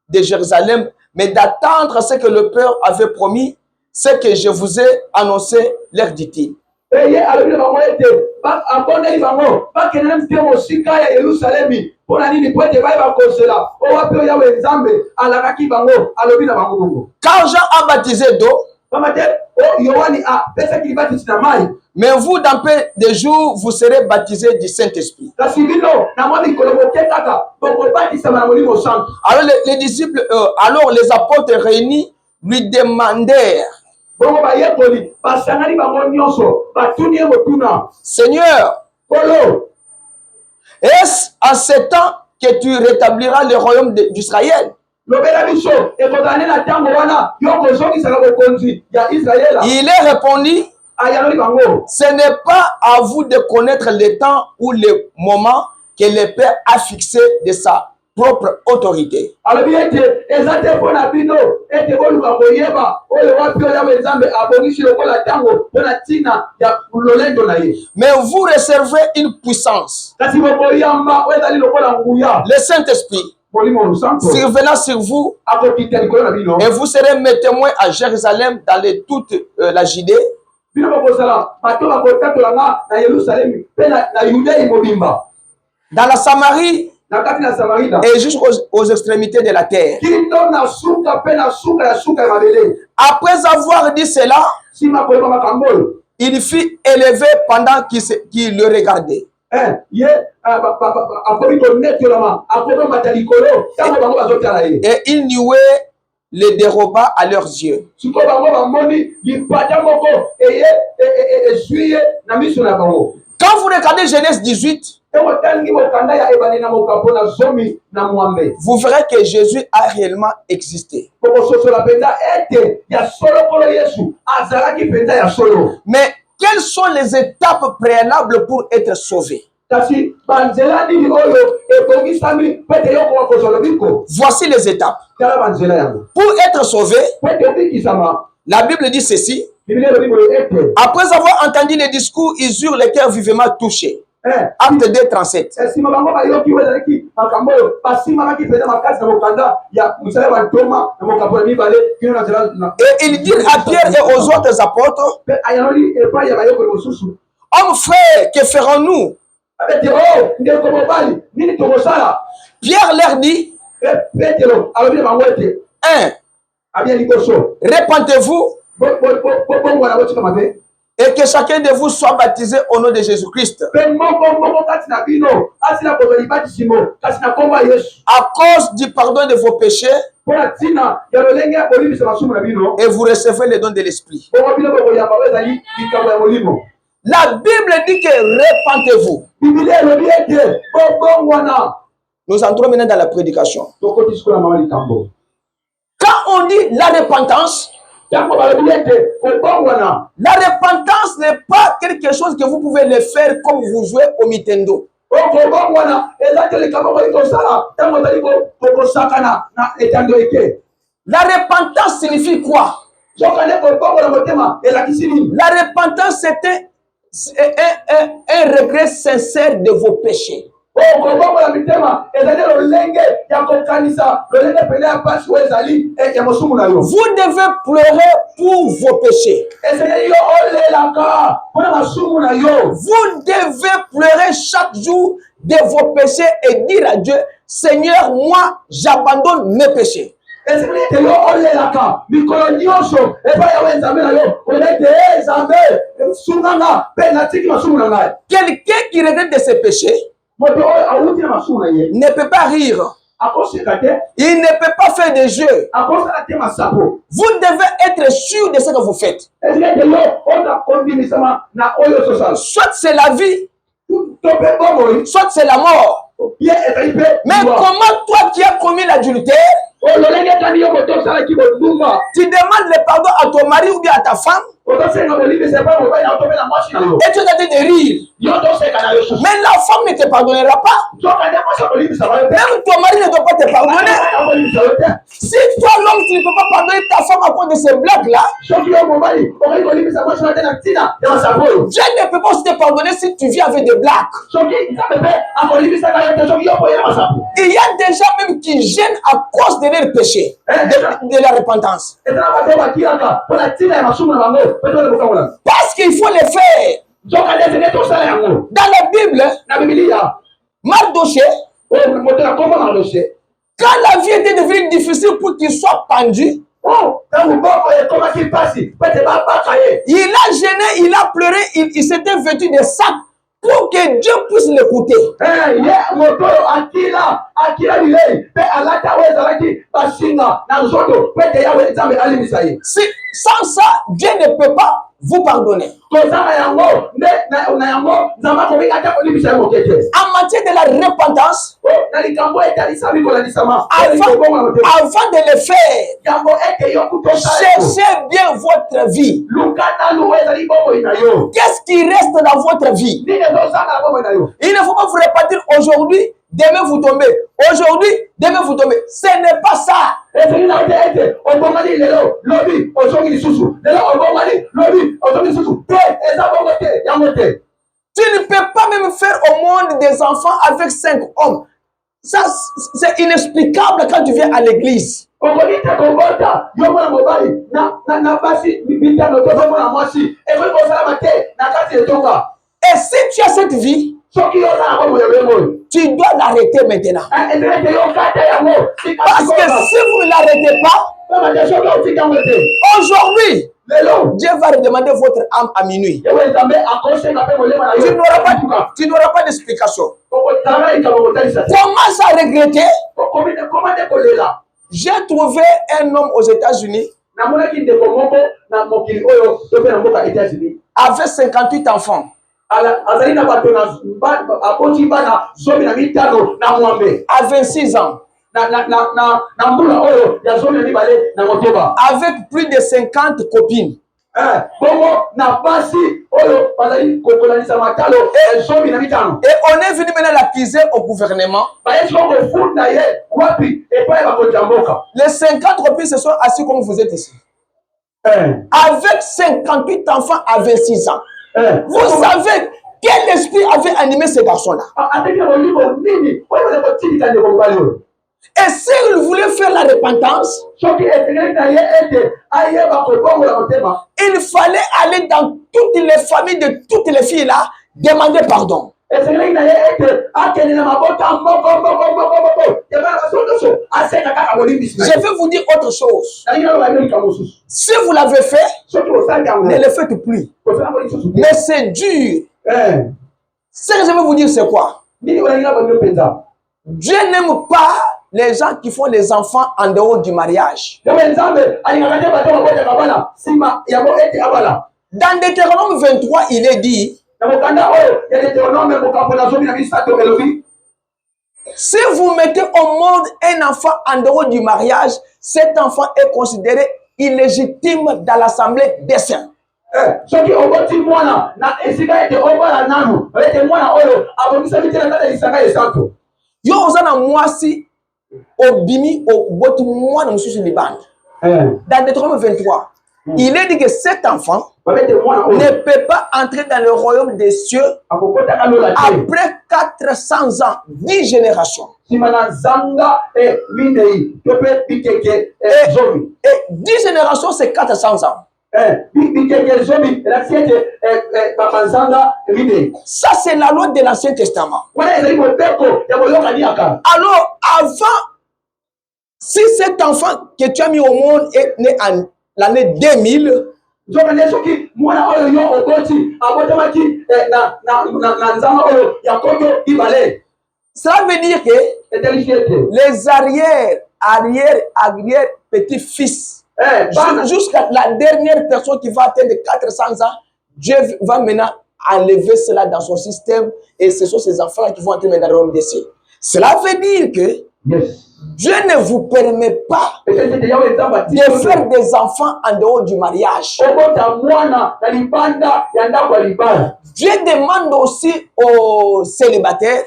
de Jérusalem, mais d'attendre ce que le Père avait promis, ce que je vous ai annoncé, leur dit-il. ye alobi na bango ete abondeli bango bakende na mpe mosika ya Yerusalemi mpo na nini po ete bayeba kozela o wapi oyo yawe Nzambe alakaki bango alobi na bango bongo. Quand Jean a baptisé d'eau, pamba te o Yohani apesaki libatisi na mai, mais vous, dans peu de jours, vous serez baptisés du Saint-Esprit. kasi bino na mwa mikolo moke kaka bokobatisama na molimo santu. Alors les disciples, alors les apôtres réunis lui demandèrent, bongo bayekoli basangani bango nyonso batuni ye motuna, Seigneur, kolo est-ce en ce temps que tu rétabliras le royaume d'Israël? lobela biso ekozala nde na ntango wana yo kozongisaka bokonzi ya Israela. Il est répondu, ayaloli bango ce n'est pas à vous de connaître le temps ou le moment que le Père a fixé de sa propre autorité. Mais vous recevrez une puissance. Le Saint-Esprit survenant sur vous, et vous serez mes témoins à Jérusalem, dans toute la Judée, dans la Samarie et jusqu'aux extrémités de la terre. Après avoir dit cela, il fut élevé pendant qu'il le regardait. Et il nouait les déroba à leurs yeux. Quand vous regardez Genèse 18, vous verrez que Jésus a réellement existé. Mais quelles sont les étapes préalables pour être sauvé? Voici les étapes. Pour être sauvé, la Bible dit ceci. Après avoir entendu les discours, ils eurent les cœurs vivement touchés. Acte 2, 37. Et il dit à Pierre et aux autres apôtres, hommes frères, que ferons-nous? Pierre leur dit, 1. Répentez-vous et que chacun de vous soit baptisé au nom de Jésus-Christ à cause du pardon de vos péchés, et vous recevez le don de l'Esprit. La Bible dit que répentez-vous. Nous entrons maintenant dans la prédication. Quand on dit la repentance, la repentance n'est pas quelque chose que vous pouvez le faire comme vous jouez au Nintendo. La repentance signifie quoi? La repentance, c'était un regret sincère de vos péchés. Vous devez pleurer pour vos péchés. Vous devez pleurer chaque jour de vos péchés et dire à Dieu, Seigneur, moi, j'abandonne mes péchés. Quelqu'un qui regrette de ses péchés ne peut pas rire. Il ne peut pas faire des jeux. Vous devez être sûr de ce que vous faites. Soit c'est la vie, soit c'est la mort. Mais comment toi qui as commis l'adultère, tu demandes le pardon à ton mari ou bien à ta femme, et tu es en train de rire. Mais la femme ne te pardonnera pas. Même ton mari ne doit pas te pardonner. Si toi l'homme, tu ne peux pas pardonner ta femme à cause de ces blagues-là, Dieu ne peut pas aussi te pardonner si tu vis avec des blagues. Il y a des gens même qui gênent à cause de leur péché, de la repentance. Parce qu'il faut les faire. Dans la Bible, Mardoché, quand la vie était devenue difficile pour qu'il soit pendu, il a gêné, il a pleuré, il s'était vêtu de sac pour que Dieu puisse l'écouter. Sans ça, Dieu ne peut pas vous pardonner. En matière de la repentance, avant de le faire, cherchez bien votre vie. Qu'est-ce qui reste dans votre vie? Il ne faut pas vous repartir aujourd'hui demain vous tombez. Aujourd'hui, demain vous tombez. Ce n'est pas ça. Tu ne peux pas même faire au monde des enfants avec 5 hommes. Ça, c'est inexplicable quand tu viens à l'église. Et si tu as cette vie, tu dois l'arrêter maintenant. Parce que si vous ne l'arrêtez pas, aujourd'hui, Dieu va redemander votre âme à minuit. Tu n'auras pas d'explication. Commence à regretter. J'ai trouvé un homme aux États-Unis avec 58 enfants. À 26 ans. Avec plus de 50 copines. Et on est venu maintenant l'accuser au gouvernement. Les 50 copines se sont assis comme vous êtes ici. Avec 58 enfants à 26 ans. Vous savez quel esprit avait animé ces garçons-là? Et s'ils voulaient faire la repentance, il fallait aller dans toutes les familles de toutes les filles-là, demander pardon. Je vais vous dire autre chose. Si vous l'avez fait, ne le faites plus. Mais c'est dur. Ce que je vais vous dire, c'est quoi? Dieu n'aime pas les gens qui font les enfants en dehors du mariage. Dans Deutéronome 23, il est dit, si vous mettez au monde un enfant en dehors du mariage, cet enfant est considéré illégitime dans l'assemblée des saints. Yo ozana mwasi obimi oboti mwana mususu libanda. Dans Deutéronome 23, il est dit que cet enfant ne peut pas entrer dans le royaume des cieux après 400 ans, 10 générations. Et 10 générations, c'est 400 ans. Ça, c'est la loi de l'Ancien Testament. Alors, avant, si cet enfant que tu as mis au monde est né en l'année 2000, cela veut dire que les arrière petits-fils, jusqu'à la dernière personne qui va atteindre 400 ans, Dieu va maintenant enlever cela dans son système et ce sont ces enfants qui vont entrer dans le royaume des cieux. Cela veut dire que Dieu ne vous permet pas de faire des enfants en dehors du mariage. Dieu demande aussi aux célibataires,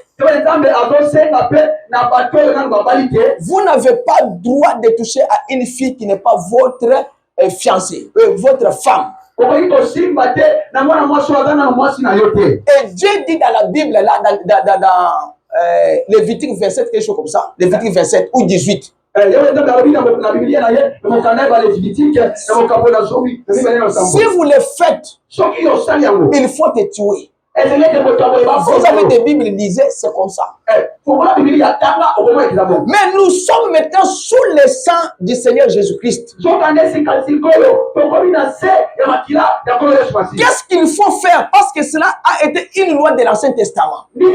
vous n'avez pas droit de toucher à une fille qui n'est pas votre fiancée, votre femme. Et Dieu dit dans la Bible, là, dans Lévitique 27, quelque chose comme ça, Lévitique 27 ou 18. Si vous le faites, il faut te tuer. Vous avez des Bibles, lisez, c'est comme ça. Mais nous sommes maintenant sous le sang du Seigneur Jésus-Christ. Qu'est-ce qu'il faut faire? Parce que cela a été une loi de l'Ancien Testament. Que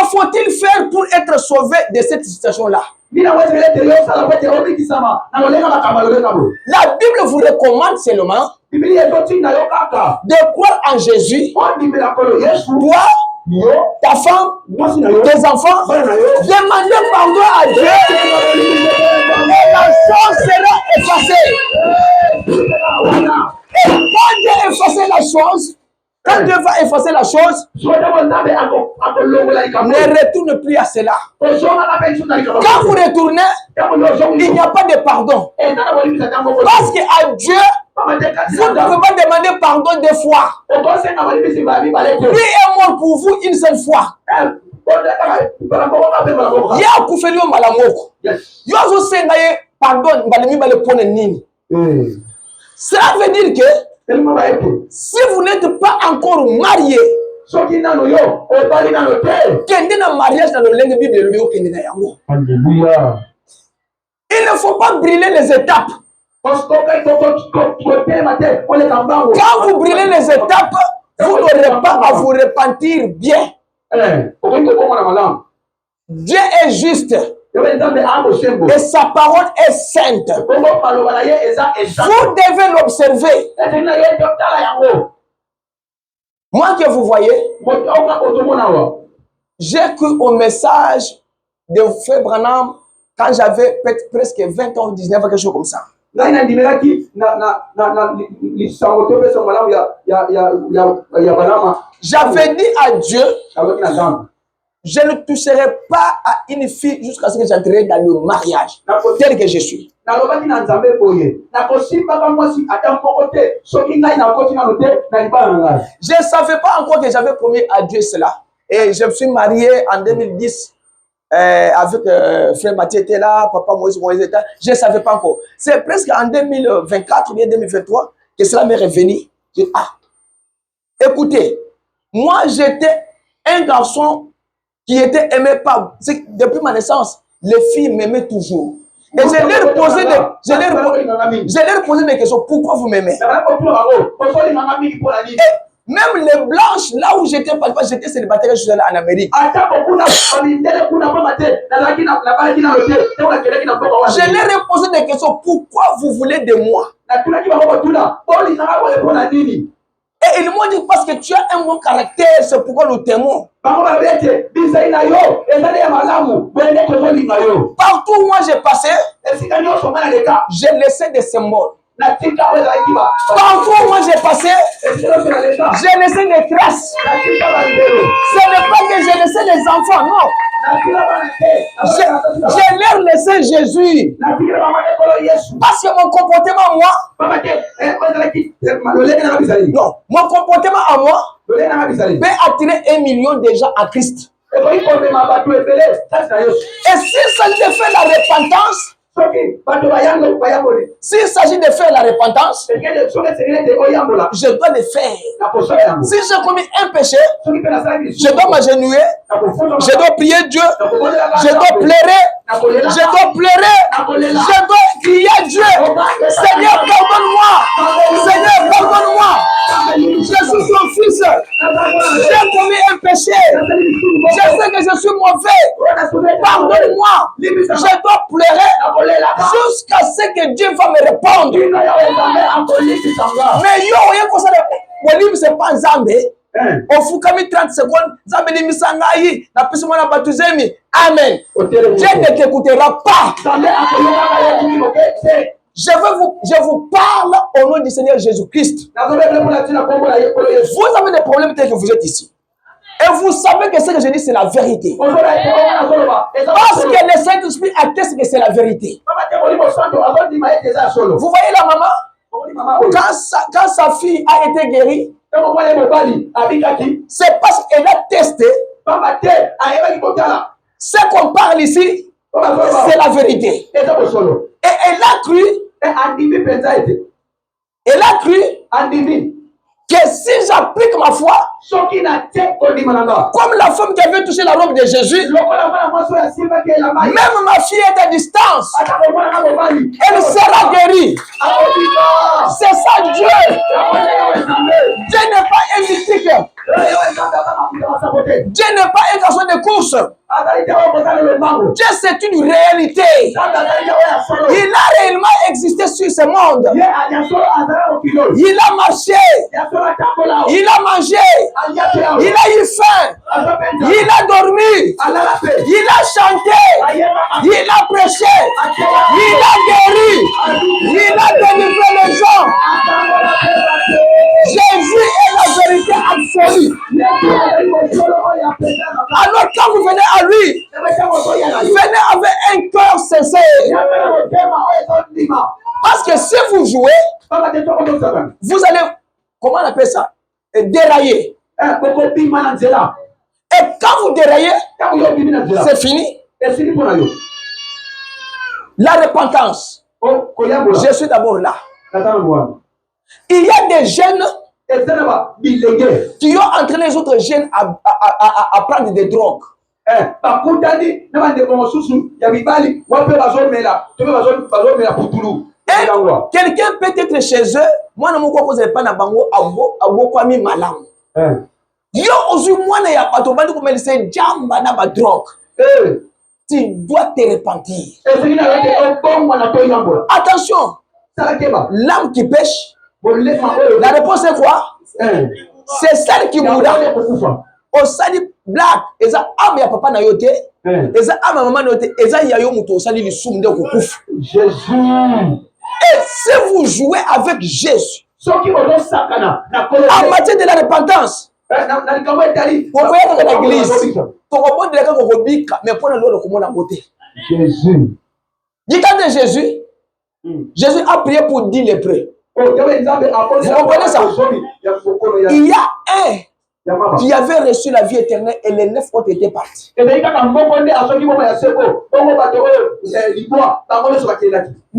faut-il faire pour être sauvé de cette situation-là? La Bible vous recommande seulement de croire en Jésus, toi, ta femme, tes enfants, demander pardon à Dieu et la chose sera effacée. Et quand Dieu efface la chose, Quand Dieu va effacer la chose, ne retourne plus à cela. Quand vous retournez, il n'y a pas de pardon. Parce qu'à Dieu, vous ne pouvez pas demander pardon deux fois. Lui est mort pour vous une seule fois. Ya kufeli malamoko. Yozo sengaye pardon balemi bale pone nini. Cela veut dire que si vous n'êtes pas encore marié, kende na mariage na lolenge Bible lobi okende na yango. Alléluia. Il ne faut pas brûler les étapes. Quand vous brûlez les étapes, vous n'aurez pas à vous repentir bien. Dieu est juste et sa parole est sainte. Vous devez l'observer. Moi que vous voyez, j'ai cru au message de Frère Branham quand j'avais presque 20 ans, 19 ans, quelque chose comme ça. J'avais dit à Dieu, je ne toucherai pas à une fille jusqu'à ce que j'entrerai dans le mariage, tel que je suis. Je ne savais pas encore que j'avais promis à Dieu cela. Et je me suis marié en 2010 avec Frère Mathieu était là, Papa Moïse était là. Je ne savais pas encore. C'est presque en 2024 ou bien 2023 que cela m'est revenu. J'ai dit, ah, écoutez, moi j'étais un garçon qui était aimé par... Depuis ma naissance, les filles m'aimaient toujours. Et je leur posais des questions. Pourquoi vous m'aimez? Même les blanches, là où j'étais célibataire, je suis allé en Amérique. Je leur ai posé des questions. Pourquoi vous voulez de moi? Et ils m'ont dit parce que tu as un bon caractère, c'est pourquoi nous t'aimons. Partout où moi j'ai passé, j'ai laissé des symboles. Partout où moi j'ai passé, j'ai laissé des traces. Ce n'est pas que j'ai laissé les enfants, non. J'ai leur laissé Jésus. Parce que mon comportement, moi, non, mon comportement à moi peut attirer 1 million de gens à Christ. Et s'il s'agit de faire la repentance, s'il s'agit de faire la repentance, je dois le faire. Si j'ai commis un péché, je dois m'agenouiller, je dois prier Dieu, je dois pleurer, je dois pleurer, je dois crier à Dieu. Seigneur, pardonne-moi. Seigneur, pardonne-moi. Je suis ton fils. J'ai commis un péché. Je sais que je suis mauvais. Pardonne-moi. Je dois pleurer jusqu'à ce que Dieu va me répondre. Mais yo, c'est pas Zambé. Au fukami 30 secondes, Zambé Misangaï, la personne n'a pas tous aimé. Amen. Dieu ne t'écoutera pas. Je vous parle au nom du Seigneur Jésus-Christ. Vous avez des problèmes tels que vous êtes ici. Et vous savez que ce que je dis, c'est la vérité. Parce que le Saint-Esprit atteste que c'est la vérité. Vous voyez la maman? Quand sa fille a été guérie, c'est parce qu'elle a testé. Ce qu'on parle ici, c'est la vérité. Et elle a cru. Elle a cru que si j'applique ma foi, comme la femme qui avait touché la robe de Jésus, même ma fille est à distance, elle sera guérie. C'est ça Dieu. Dieu n'est pas un mystique. Dieu n'est pas un garçon de course. Dieu, c'est une réalité. Il a réellement existé sur ce monde. Il a marché. Il a mangé. Il a eu faim. Il a dormi. Il a chanté. Il a prêché. Il a guéri. Il a délivré les gens. Jésus est la vérité absolue. Alors quand vous venez à lui, venez avec un cœur sincère. Parce que si vous jouez, vous allez, comment on appelle ça, dérailler. Et quand vous déraillez, c'est fini. La repentance. Je suis d'abord là. Il y a des jeunes qui ont entraîné les autres jeunes à prendre des drogues. Quelqu'un peut être chez eux, moi ne me pas na bango abokwami malam. Yo ozu mwana ya bato bandi komelisa jamba na ba drogue. Tu dois te repentir. Attention, l'âme qui pêche, la réponse est quoi? C'est celle qui mourra. Au sali black, eza âme ya papa na yote, eza âme maman na yote, eza yayo muto sali lisum de kokufa. Jésus. Et si vous jouez avec Jésus, en matière de la repentance, vous voyez dans l'église, mais pour le côté. Jésus. Du temps de Jésus, Jésus a prié pour 10 lépreux. Vous comprenez ça? Il y a un qui avait reçu la vie éternelle et les 9 autres étaient partis. Nous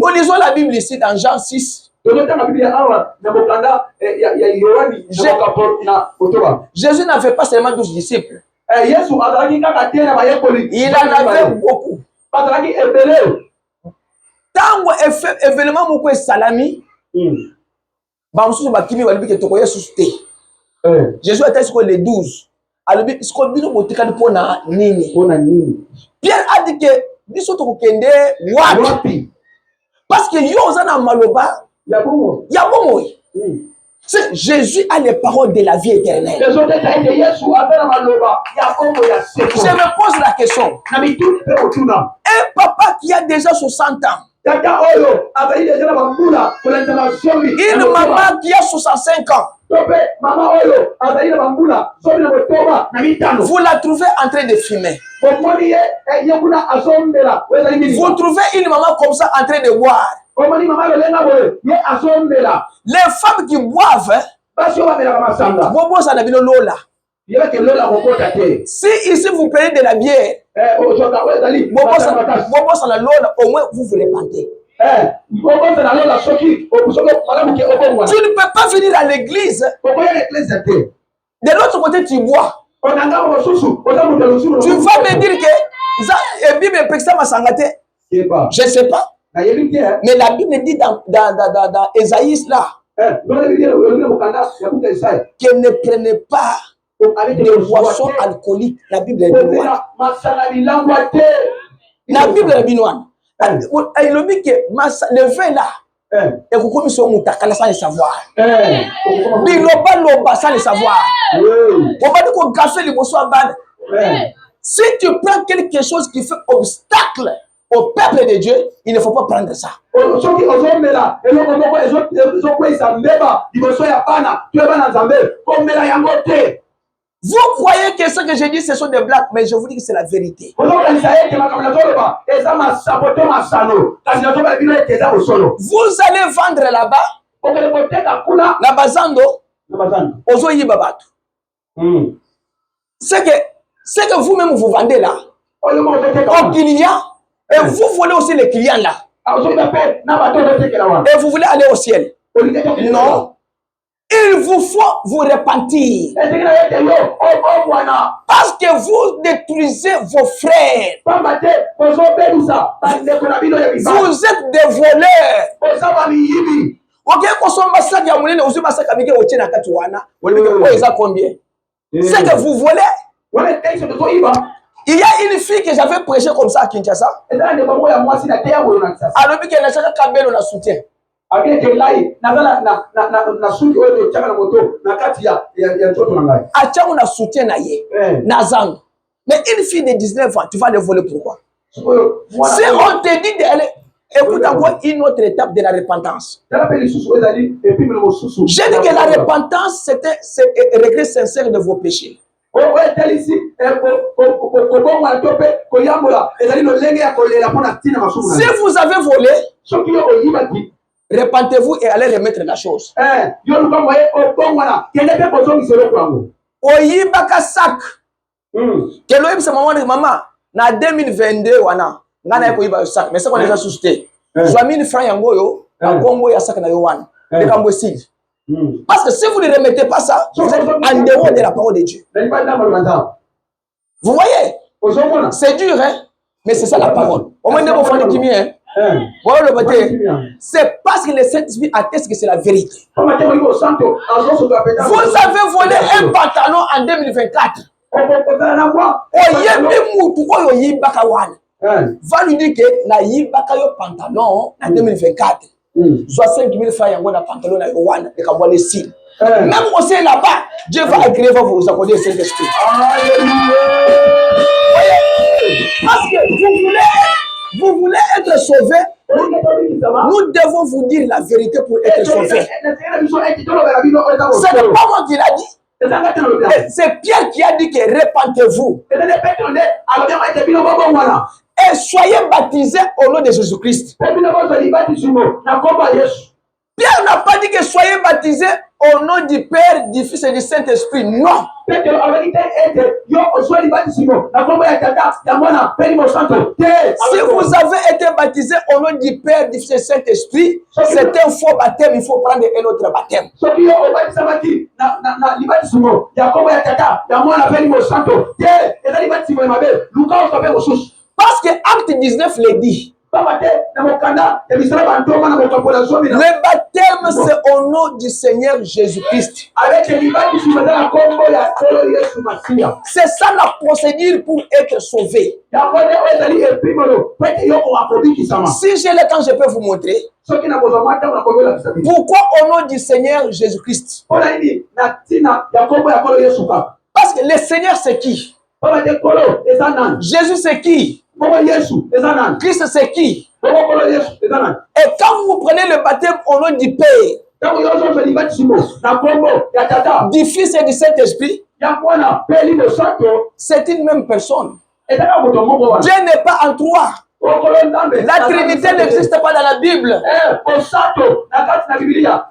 lisons la Bible ici dans Jean 6. Jésus n'avait pas seulement 12 disciples. Il en avait beaucoup. Tango événement moko salami. Jésus était sur les 12. Pierre a dit que parce que Yozana Maloba, Jésus a les paroles de la vie éternelle. Je me pose la question. Un papa qui a déjà 60 ans, une maman qui a 65 ans, vous la trouvez en train de fumer. Vous trouvez une maman comme ça en train de boire. Les femmes qui boivent, si ici vous prenez de la bière, au moins vous vous répandez. Tu ne peux pas venir à l'église. De l'autre côté, tu bois. Tu vas me dire que la Bible est je ne sais pas. Mais la Bible dit dans Ésaïe là qu'elle ne prenait pas de boissons alcooliques. La Bible est binoine. La Bible est binoine. Il dit que le vin là, et comme ils ont sans le savoir. Biloba sans le savoir. Si tu prends quelque chose qui fait obstacle au peuple de Dieu, il ne faut pas prendre ça. Vous croyez que ce que je dis, ce sont des blagues, mais je vous dis que c'est la vérité. Vous allez vendre là-bas, la bazando, ozoyi babatu. C'est que vous-même vous vendez là, aux clients, et vous volez aussi les clients là. Et vous voulez aller au ciel. Non. Il vous faut vous repentir. Parce que vous détruisez vos frères. Vous êtes des voleurs. C'est que vous volez. Il y a une fille que j'avais prêché comme ça à Kinshasa. Alors qu'elle a chacun cabelle on soutien. On a soutien Nazang. Mais une fille de 19 ans, tu vas le voler pourquoi? Si on te dit d'aller, écoute encore une autre étape de la repentance. J'ai dit que la repentance, c'est un regret sincère de vos péchés. oyeteli isi kobongwana to mpe koyambola ezali lolenge ya kolela mpo na ntina masumu Si vous avez volé, soki yo oyibaki repentez-vous et allez remettre la chose. yo luka moye obongwana kende mpe kozongisa eloko yango. Oyibaka sac. Kelo oyebisa mama na 2022 wana ngana ye koyiba sac mais c'est qu'on déjà suscité. Soit 1000 francs yango yo na Congo ya sac na yo wana. Dekambo sile. Parce que si vous ne remettez pas ça, vous êtes en dehors de la parole de Dieu. Vous voyez? C'est dur, hein? Mais c'est ça la parole. Au moins, c'est parce que le Saint-Esprit atteste que c'est la vérité. Vous avez volé un pantalon en 2024. Va lui dire que na yibaka yo pantalon en 2024. Soit 5 000 francs yango na pantalon na yo wana et qu'on voit les signes. Même aussi là-bas, Dieu va agréer vous accorder le Saint-Esprit. Parce que vous voulez être sauvé. Nous devons vous dire la vérité pour être sauvé. C'est pas moi qui l'a dit. C'est Pierre qui a dit que repentez-vous. Et soyez baptisés au nom de Jésus-Christ. Pierre n'a pas dit que soyez baptisés au nom du Père, du Fils et du Saint-Esprit. Non. Si vous avez été baptisé au nom du Père, du Fils et du Saint-Esprit, c'est un faux baptême. Il faut prendre un autre baptême. Parce que Acte 19 le dit. Le baptême, c'est au nom du Seigneur Jésus-Christ. C'est ça la procédure pour être sauvé. Si j'ai le temps, je peux vous montrer. Pourquoi au nom du Seigneur Jésus-Christ? Parce que le Seigneur, c'est qui? Jésus, c'est qui? Christ, c'est qui? Et quand vous prenez le baptême au nom du Père, du Fils et du Saint-Esprit, c'est une même personne. Dieu n'est pas en trois. La Trinité n'existe pas dans la Bible.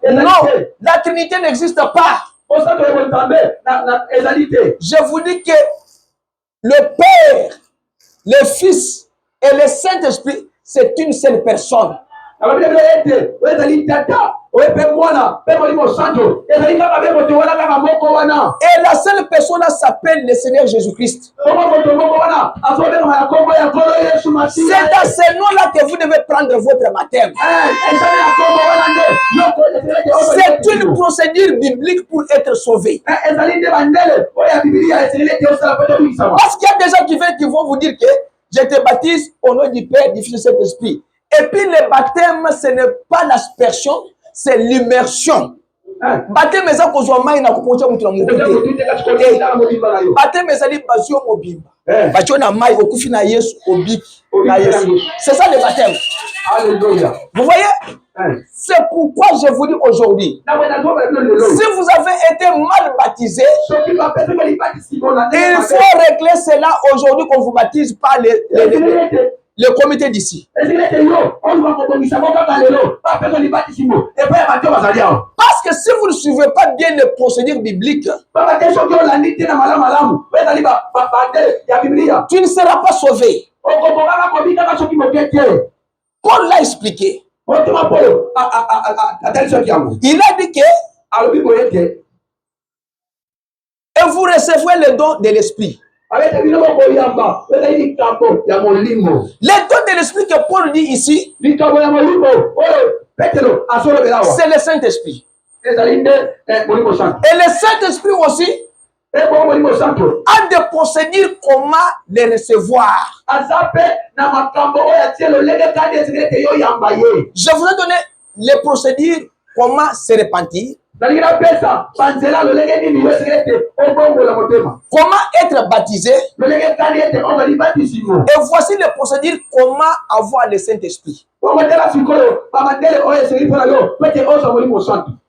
Non, la Trinité n'existe pas. Je vous dis que le Père, le Fils et le Saint-Esprit, c'est une seule personne. Et la seule personne s'appelle le Seigneur Jésus-Christ. C'est dans ce nom-là que vous devez prendre votre baptême. C'est une procédure biblique pour être sauvé. Parce qu'il y a des gens qui vont vous dire que je te baptise au nom du Père, du Fils et du Saint-Esprit. Et puis le baptême, ce n'est pas l'aspersion, c'est l'immersion. Baptême, c'est ce qu'on a na kupocha mtu na mukute. Baptême, c'est l'immersion mobimba. Baptême na mai okufi na Yesu obiki na Yesu. C'est ça le baptême. Alléluia. Vous voyez? C'est pourquoi je vous dis aujourd'hui, si vous avez été mal baptisé, il faut régler cela aujourd'hui qu'on vous baptise par le comité d'ici. Parce que si vous ne suivez pas bien les procédures bibliques, tu ne seras pas sauvé. Paul l'a expliqué. Il a dit que et vous recevrez le don de l'esprit. Les dons de l'esprit que Paul dit ici, c'est le Saint-Esprit. Et le Saint-Esprit aussi a des procédures comment les recevoir. Je vous ai donné les procédures comment se repentir. Comment être baptisé? Et voici les procédures comment avoir le Saint-Esprit.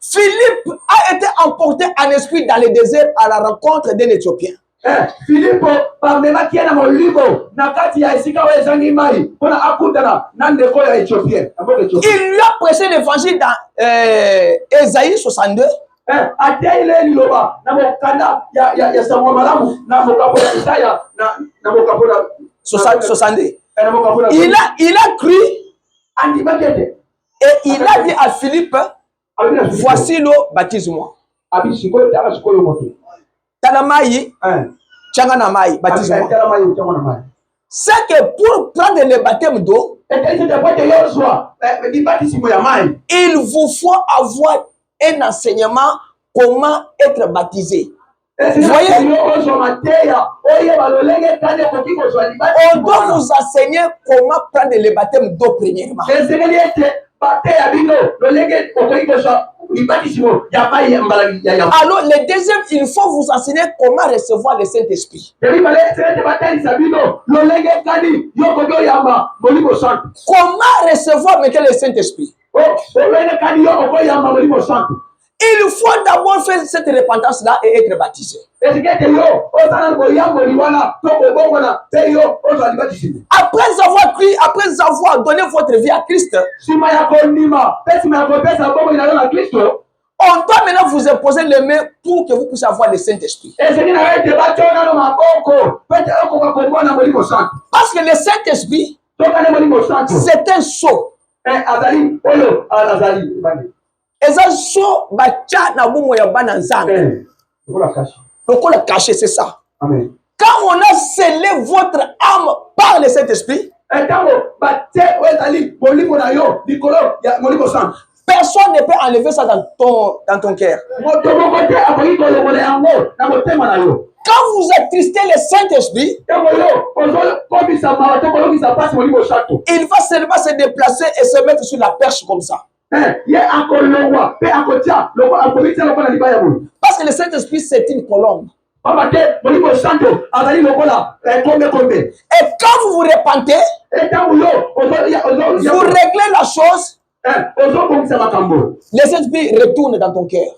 Philippe a été emporté en esprit dans le désert à la rencontre d'un Éthiopien. Philippe bamemaki ye na molimo na kati ya esika oyo ezangi mai mpona akutana na ndeko ya Éthiopien. Il lui a prêché l'évangile dans Ésaïe 62. Ateyile liloba na mokanda ya Samuel malamu na mokambo ya Isaya na mokambo na 62. Il a cru et il a dit à Philippe, voici l'eau, baptise-moi. Tanamayi, Tchanganamayi, baptise-moi. C'est que pour prendre le baptême d'eau, il vous faut avoir un enseignement comment être baptisé. Vous voyez, on doit vous enseigner comment prendre le baptême d'eau premièrement. Alors, le deuxième, il faut vous enseigner comment recevoir le Saint-Esprit. Comment recevoir maintenant le Saint-Esprit? Il faut d'abord faire cette repentance-là et être baptisé. Après avoir cru, après avoir donné votre vie à Christ, on doit maintenant vous imposer les mains pour que vous puissiez avoir le Saint-Esprit. Parce que le Saint-Esprit, c'est un sceau. Eza so bacha na bumo ya bana nzambe. Lokola caché, c'est ça. Amen. Quand on a scellé votre âme par le Saint-Esprit, personne ne peut enlever ça dans ton cœur. Quand vous attristez le Saint-Esprit, il va seulement se déplacer et se mettre sur la perche comme ça. Parce que le Saint-Esprit, c'est une colombe. Et quand vous vous repentez, vous réglez la chose, le Saint-Esprit retourne dans ton cœur.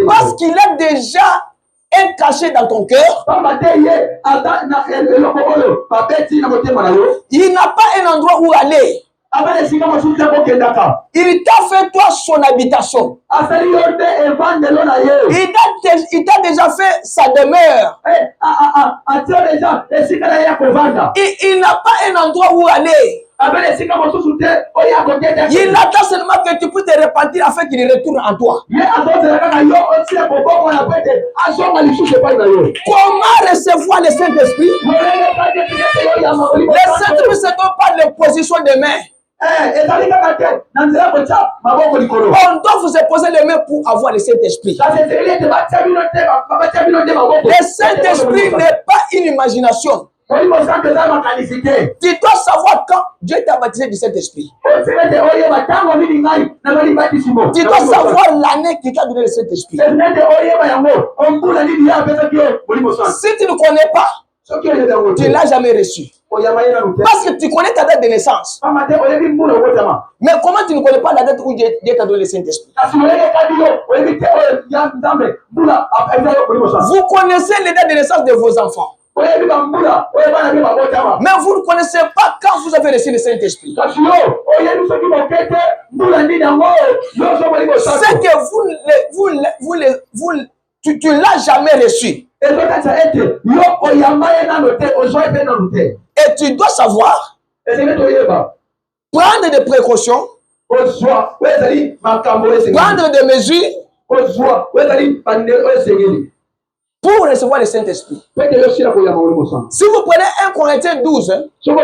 Parce qu'il a déjà un cachet dans ton cœur. Il n'a pas un endroit où aller. Il t'a fait toi son habitation. Il t'a déjà fait sa demeure. Il n'a pas un endroit où aller. Il attend seulement que tu puisses te repentir afin qu'il retourne en toi. Comment recevoir le Saint-Esprit? Le Saint-Esprit se donne par l'imposition des mains. On doit vous imposer les mains pour avoir le Saint-Esprit. Le Saint-Esprit n'est pas une imagination. Tu dois savoir quand Dieu t'a baptisé du Saint-Esprit. Tu dois savoir l'année qui t'a donné le Saint-Esprit. Si tu ne connais pas, tu ne l'as jamais reçu. Parce que tu connais ta date de naissance. Mais comment tu ne connais pas la date où Dieu t'a donné le Saint-Esprit? Vous connaissez les dates de naissance de vos enfants. Mais vous ne connaissez pas quand vous avez reçu le Saint-Esprit. C'est que tu ne l'as jamais reçu. Et tu dois savoir prendre des précautions, prendre des mesures pour recevoir le Saint-Esprit. Si vous prenez 1 Corinthiens 12, la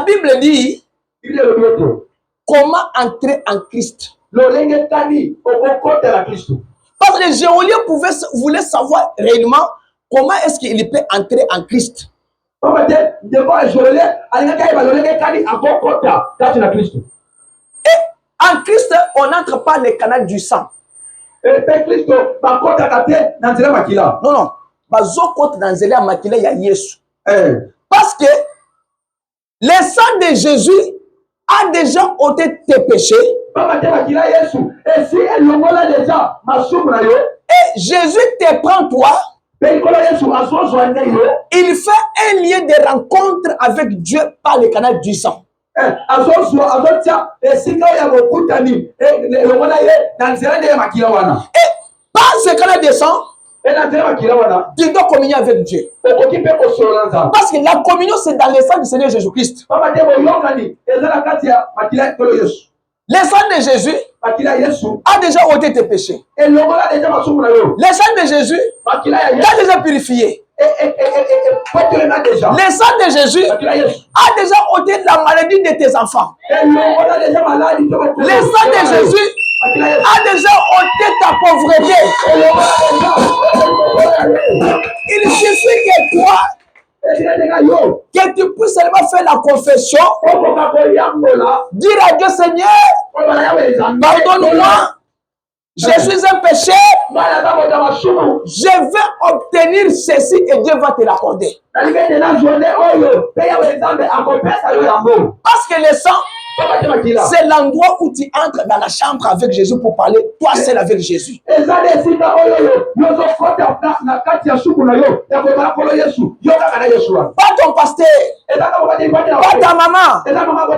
Bible dit comment entrer en Christ. Parce que le géolien voulait savoir réellement comment est-ce qu'il peut entrer en Christ. Et en Christ, on n'entre pas les canaux du sang. Non, non. Parce que le sang de Jésus a déjà ôté tes péchés. Et Jésus te prend toi. Il fait un lien de rencontre avec Dieu par le canal du sang. Et par ce canal de sang, tu dois communier avec Dieu. Parce que la communion, c'est dans le sang du Seigneur Jésus-Christ. Le sang de Jésus a déjà ôté tes péchés. Le sang de Jésus t'a déjà purifié. Le sang de Jésus a déjà ôté la maladie de tes enfants. Le sang de Jésus a déjà ôté ta pauvreté. Il suffit que toi, que tu puisses seulement faire la confession, dire à Dieu, Seigneur, pardonne-moi, je suis un pécheur, je vais obtenir ceci et Dieu va te l'accorder. Parce que le sang, c'est l'endroit où tu entres dans la chambre avec Jésus pour parler, toi seul avec Jésus. Pas ton pasteur, pas ta maman.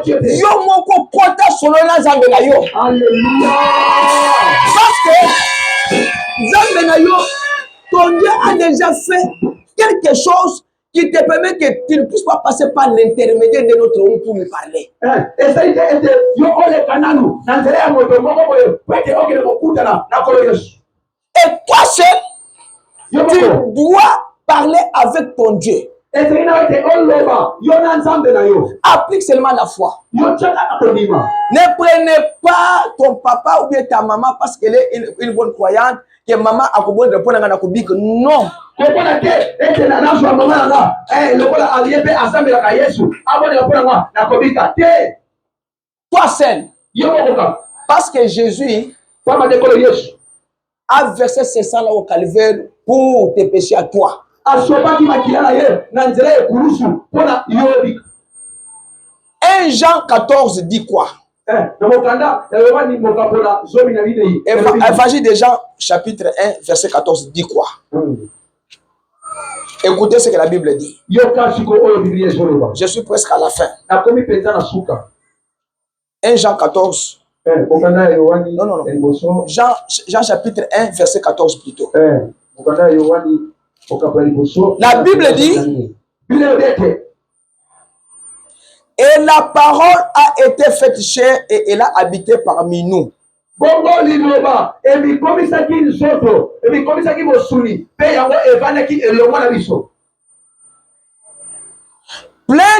Yo moko kota solo na Nzambe na yo. Parce que Nzambe na yo, ton Dieu a déjà fait quelque chose qui te permet que tu ne puisses pas passer par l'intermédiaire de notre homme pour me parler. Et toi seul, tu dois parler avec ton Dieu. Applique seulement la foi. Ne prenez pas ton papa ou bien ta maman parce qu'elle est une bonne croyante, que maman a besoin de répondre à la cobique. Non. Toi seul. Parce que Jésus a versé ses sangs là au calvaire pour tes péchés à toi. 1 Jean 14 dit quoi? Évangile de Jean, chapitre 1, verset 14 dit quoi? Écoutez ce que la Bible dit. Je suis presque à la fin. 1 Jean 14. Non. Jean chapitre 1, verset 14 plutôt. La Bible dit, et la parole a été faite chair et elle a habité parmi nous. Plein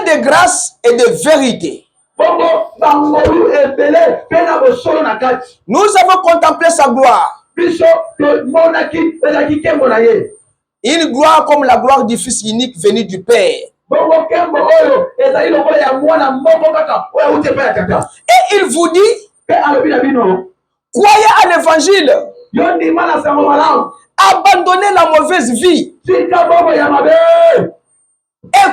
de grâce et de vérité. Nous avons contemplé sa gloire. Une gloire comme la gloire du Fils unique venu du Père. Et il vous dit, croyez à l'évangile. Abandonnez la mauvaise vie. Et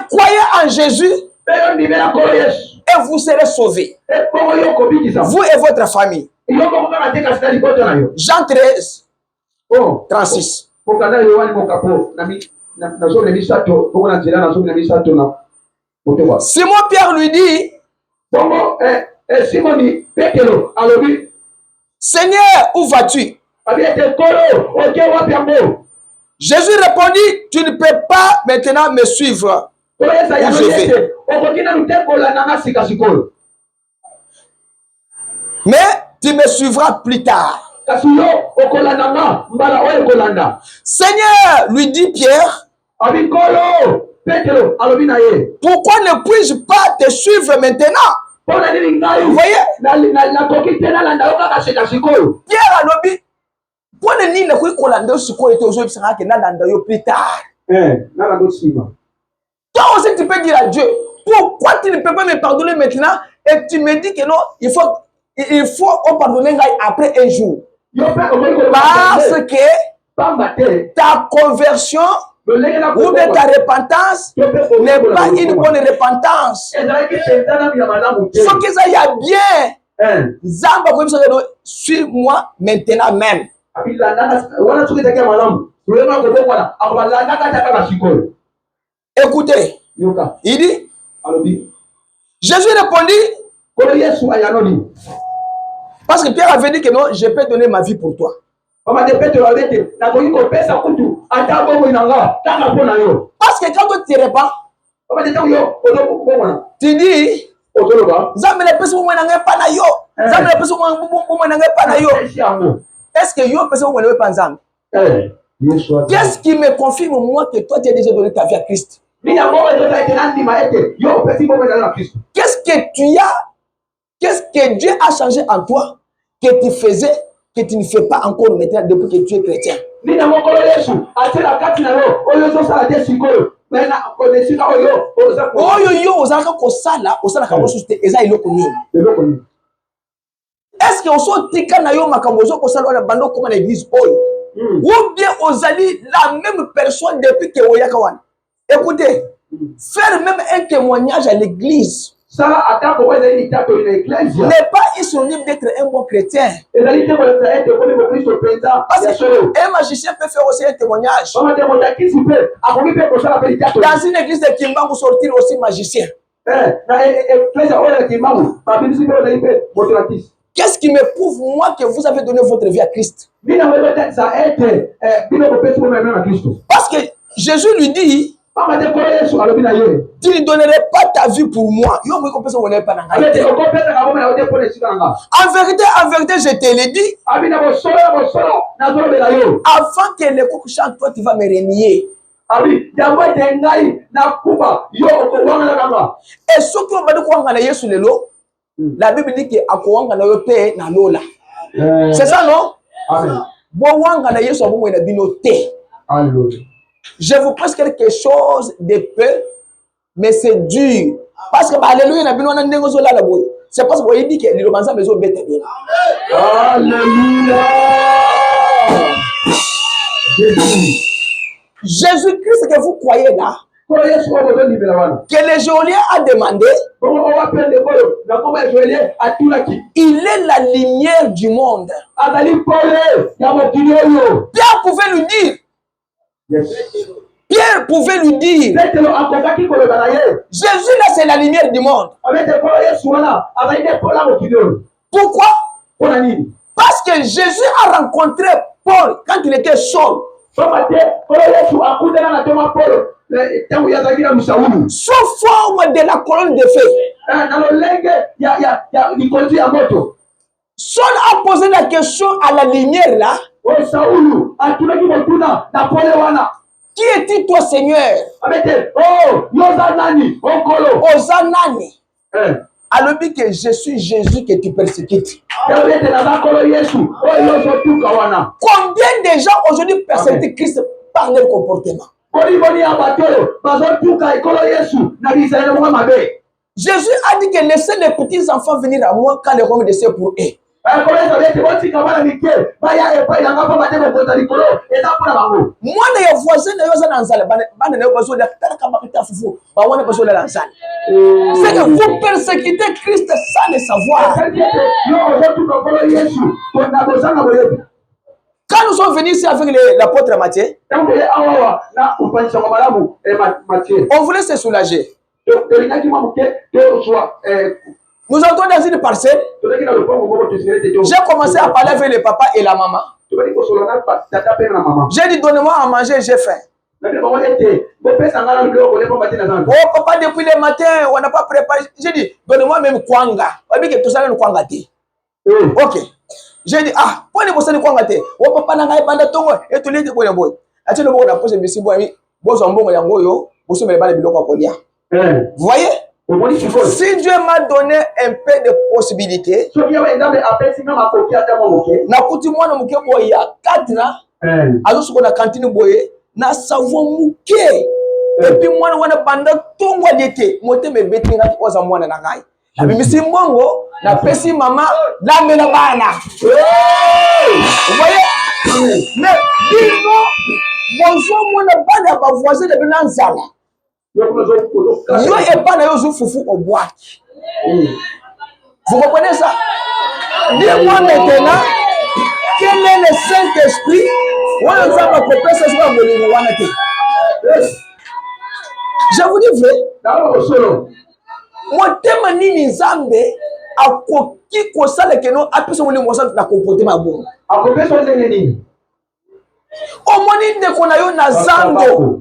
croyez en Jésus. Et vous serez sauvés. Vous et votre famille. Jean 13, 36. Simon Pierre lui dit, Seigneur, où vas-tu? Jésus répondit, tu ne peux pas maintenant me suivre. Où je vais. Mais tu me suivras plus tard. Seigneur, lui dit Pierre, pourquoi ne puis-je pas te suivre maintenant? Vous voyez? Pierre a dit, pourquoi ne pas plus tard? Toi aussi tu peux dire à Dieu, pourquoi tu ne peux pas me pardonner maintenant et tu me dis que non, il faut pardonner après un jour. Parce que ta conversion ou de ta repentance n'est pas une bonne repentance. Ce que ça y a bien Zamba ko biso suis-moi maintenant même. Écoutez, il dit, Jésus répondit, parce que Pierre avait dit que non, je peux donner ma vie pour toi. Parce que quand tu te répands, tu dis, est-ce que yo personne pas ensemble? Qu'est-ce qui me confirme moi que toi tu as déjà donné ta vie à Christ? Qu'est-ce que tu as? Qu'est-ce que Dieu a changé en toi que tu faisais, que tu ne fais pas encore maintenant depuis que tu es chrétien? Est-ce que on tika na yo makambo zo kosala na bando comme l'église oyo? Ou bien osali la même personne depuis que oyaka wana? Écoutez, faire même un témoignage à l'église n'est pas un synonyme d'être un bon chrétien. Parce qu'un magicien peut faire aussi un témoignage. Dans une église de Kimbangu sortir aussi magicien. Qu'est-ce qui me prouve moi que vous avez donné votre vie à Christ? Parce que Jésus lui dit, tu ne donnerais pas ta vie pour moi. En vérité, je te l'ai dit. Avant que le coq chante, toi tu vas me renier. Et ce qui va dire la Bible dit que c'est ça, non? Je vous pose quelque chose de peu, mais c'est dur. Parce que, alléluia, c'est parce que vous dit que les romanciers maison bête bien. Alléluia. Jésus-Christ que vous croyez là, que le geôlier a demandé, il est la lumière du monde. Pierre pouvait lui dire. Pierre pouvait lui dire, Jésus là c'est la lumière du monde. Pourquoi? Parce que Jésus a rencontré Paul quand il était seul. Sous forme de la colonne de feu. Saul a posé la question à la lumière là. Qui es-tu toi, Seigneur? Ozanani. Alors dit que je suis Jésus que tu persécutes. Combien de gens aujourd'hui persécutent Christ par leur comportement? Jésus a dit que laissez les petits enfants venir à moi quand les rois descendent pour eux. Moi, les voisins ne sont pas c'est que vous persécutez Christ sans le savoir. Quand nous sommes venus ici avec l'apôtre Matthieu, on voulait se soulager. Nous entrons dans une parcelle. J'ai commencé à parler avec le papa et la maman. J'ai dit, donnez-moi à manger, j'ai faim. Oh papa, depuis le matin, on n'a pas préparé. J'ai dit, donnez-moi même kwanga. Ok. J'ai dit, ah, pourquoi ne pouvez pas kwanga? Oh papa, n'a pas de tongo. Et tout le monde est bon. Attends, le monde a posé ici, bon, vous voyez? Si Dieu m'a donné un peu de possibilités, na savon muke et puis moi wana banda tongo dete mote me betinga oza mwana na ngai na bimisi mbongo na pesi mama la mena bana. Vous voyez? Mais dis-moi bonjour mwana bana ba voisin de binanzala yo et pas na yo fufu au bois. Vous comprenez ça? Dis-moi maintenant, quel est le Saint-Esprit? Je vous dis vrai. Motema nini nzambe akoki kosala keno apesa moli mosala na comportement bon. Akopesa ndenge nini? Omoni ndeko na yo na zando.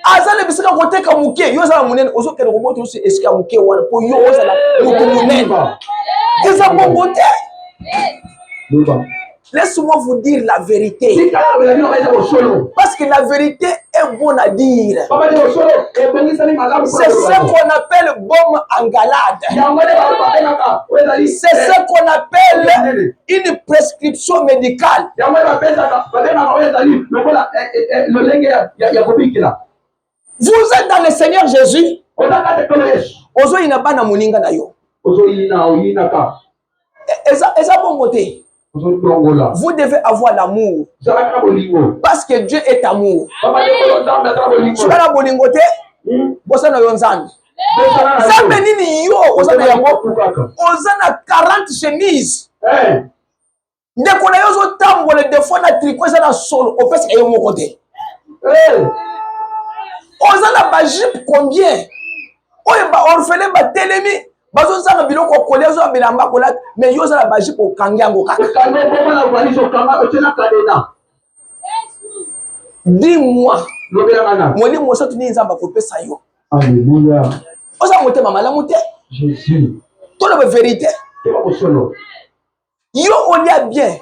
Azale bisika koteka muke yo za munene ozo kene koboto osi esika muke wana po yo ozala mutu munene. Eza bongo te. Laisse-moi vous dire la vérité. Parce que la vérité est bonne à dire. C'est ce qu'on appelle bombe en galade. C'est ce qu'on appelle une prescription médicale. Vous êtes dans le Seigneur Jésus. Ozo inaba na moninga na yo. Eza bongo te. Vous devez avoir l'amour. Parce que Dieu est amour. Si vous avez bolingo te, vous avez un zan. Zambe nini yo, vous avez 40 chemises. Ndeko na yo zo tambola des fois na tricot ça na solo, au fait que mon côté. Vous avez ba jupe combien? Oye ba orphelin ba telemi. Bazo zanga biloko kolé zo bilamba kola mais yo za ba jipe ko kangango kaka. Dis-moi. Moli moso tuni nzamba ko pesa yo. Alléluia. Oza motema malamu te. Jésus. To la vérité. Yo olia bien.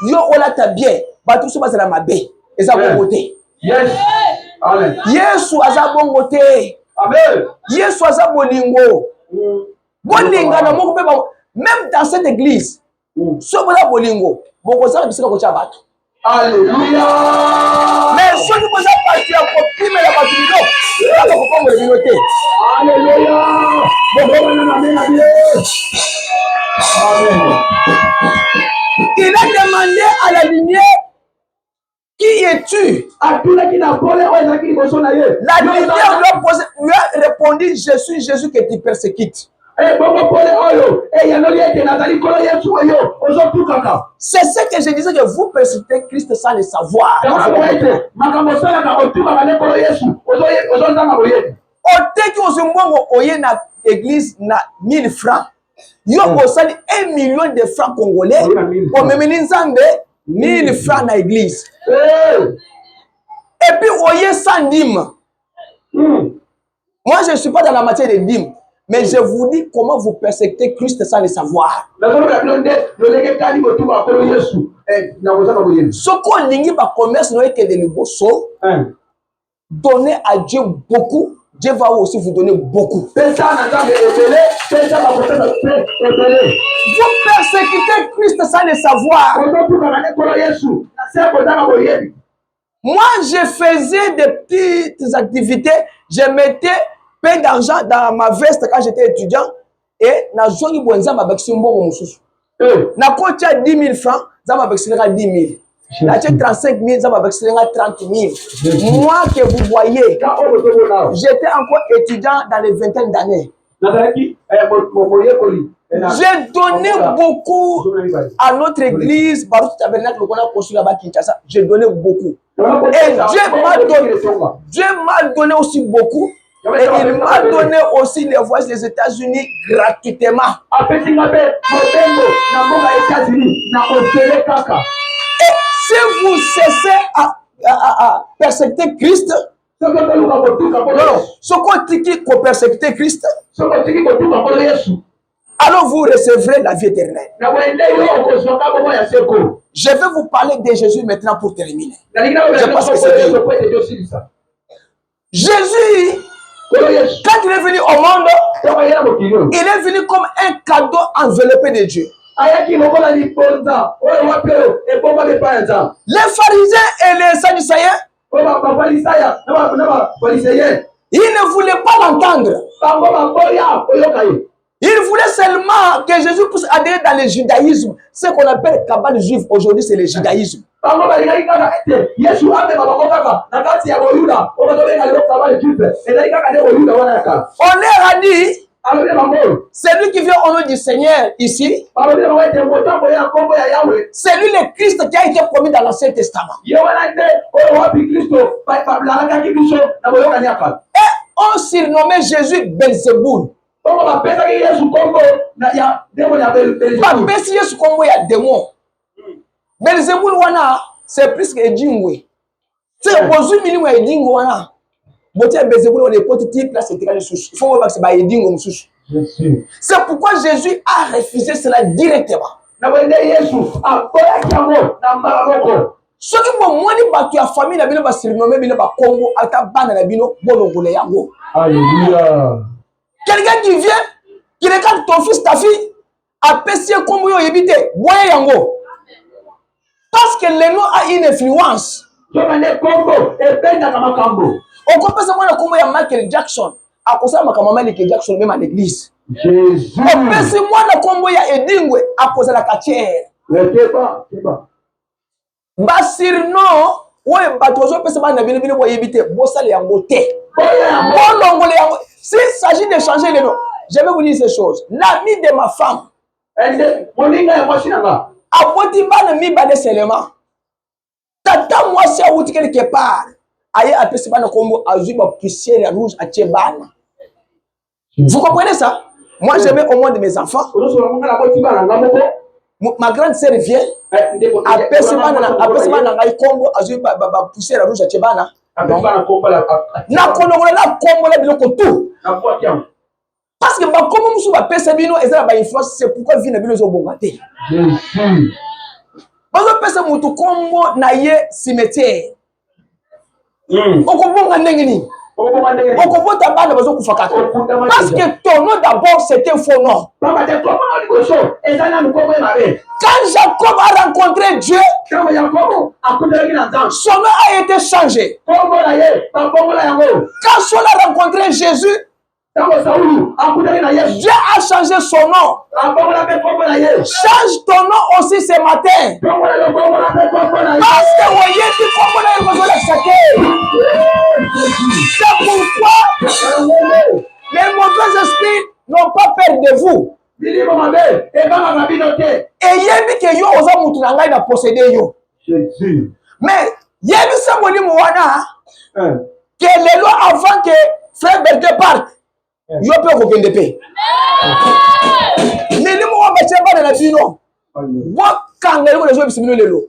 Yo olata bien. Ba tout so bazala mabe. Eza bongo te. Yes. Amen. Yesu aza bongo te. Amen. Yesu aza bolingo. Bolingana moko pe même dans cette église. So bola bolingo, boko za bisika ko cha bato. Alléluia. Mais so ni boza parti ya ko pime la bato bino. Ya ko kombo bino te. Alléluia. Boko na amen. Amen. Il a demandé à la lumière, qui es-tu? La lumière lui a répondu, je suis Jésus que tu persécutes. C'est ce que je disais, que vous persécutez Christ sans le savoir. Oteki ozumbongo oye na église na 1000 francs. Yo osali 1 million de francs congolais. O memeli nzambe 1000 francs na église. Et puis oye sans dîme. Moi je ne suis pas dans la matière de dîme. Mais je vous dis comment vous persécutez Christ sans le savoir. Ce qu'on lingi par commerce n'est que de l'uboso. Donnez à Dieu beaucoup. Dieu va aussi vous donner beaucoup. Vous persécutez Christ sans le savoir. Moi, je faisais des petites activités. Je mettais plein d'argent dans ma veste quand j'étais étudiant. Et na zongi bonza ma baxi mbongo mususu. Na kocha 10 000 francs, ça m'a vexé 10 000. Na 35 000, ça m'a vexé 30 000. Moi que vous voyez, j'étais encore étudiant dans les vingtaines d'années. J'ai donné beaucoup à notre église, Baruch Tabernacle, qu'on a construit là-bas, Kinshasa. J'ai donné beaucoup. Et Dieu m'a donné aussi beaucoup. Et il m'a donné aussi les voyages des États-Unis gratuitement. Et si vous cessez à persécuter Christ, ce qu'on persécuter Christ, alors vous recevrez la vie éternelle. Je vais vous parler de Jésus maintenant pour terminer. Je pense que c'est bien. Jésus, quand il est venu au monde, il est venu comme un cadeau enveloppé de Dieu. Les pharisiens et les sadducéens, ils ne voulaient pas l'entendre. Ils voulaient seulement que Jésus puisse adhérer dans le judaïsme. Ce qu'on appelle Kabbale juif aujourd'hui, c'est le judaïsme. On leur a dit, C'est lui qui vient au nom du Seigneur ici. C'est lui le Christ qui a été promis dans l'Ancien Testament. Et on surnommait Jésus Belzéboul. Belzéboul wana c'est plus que Edingwe. C'est bonjour milieu Edingwe wana. Botia Belzéboul on est petit place c'est égal sous. Il faut voir que c'est pas Edingwe sous. C'est pourquoi Jésus a refusé cela directement. Ce qui m'a dit que la famille n'a pas surnommé le Congo, alléluia. Quelqu'un qui vient, qui regarde ton fils, ta fille, appelle si un Congo est évité, yango. Parce que le nom a une influence. On comprend ça, moi, le Congo, il y a Michael Jackson. À cause de Michael Jackson, même à l'église. Jésus. On peut si moi, le Congo, il y a Edingwe, à cause de la quartière. Basirno, ouais, batozo peut se battre bien bien pour éviter. Bossa les angotés. S'il s'agit de changer les noms, je vais vous dire ces choses. L'ami de ma femme, a Botiban mi bade seulement. Tata moi si a outi quelque part. Aïe a pesé ban combo a joué ma poussière rouge à Tchébana. Vous comprenez ça? Moi je vais au moins de mes enfants. Ma grande sœur vient, a pesé ban a combo a joué ma poussière rouge à Tchébana. Na konogola na combo la biloko tout. Parce que bah, comme nous sommes pesé bino et ça va influence, c'est pourquoi vie na bino zo bongaté. Parce que pesé mutu combo na ye cimetière. Okobonga ndengeni. Okobota bana bazo kufakata. Parce que ton nom d'abord c'était faux nom. Quand Jacob a rencontré Dieu, son nom a été changé. Quand Saul a rencontré Jésus, Dieu a changé son nom. Change ton nom aussi ce matin. Parce que c'est pourquoi les mauvais esprits n'ont pas peur de vous. Et yebi que yo oza mutu na ngai na posséder yo. Mais yebi sa moni mwana que les lois avant que frère Berger parte. Yo pe ko kende pe. Nini mo ba cheba na bino. Wo kanga ko lezo bisimino lelo.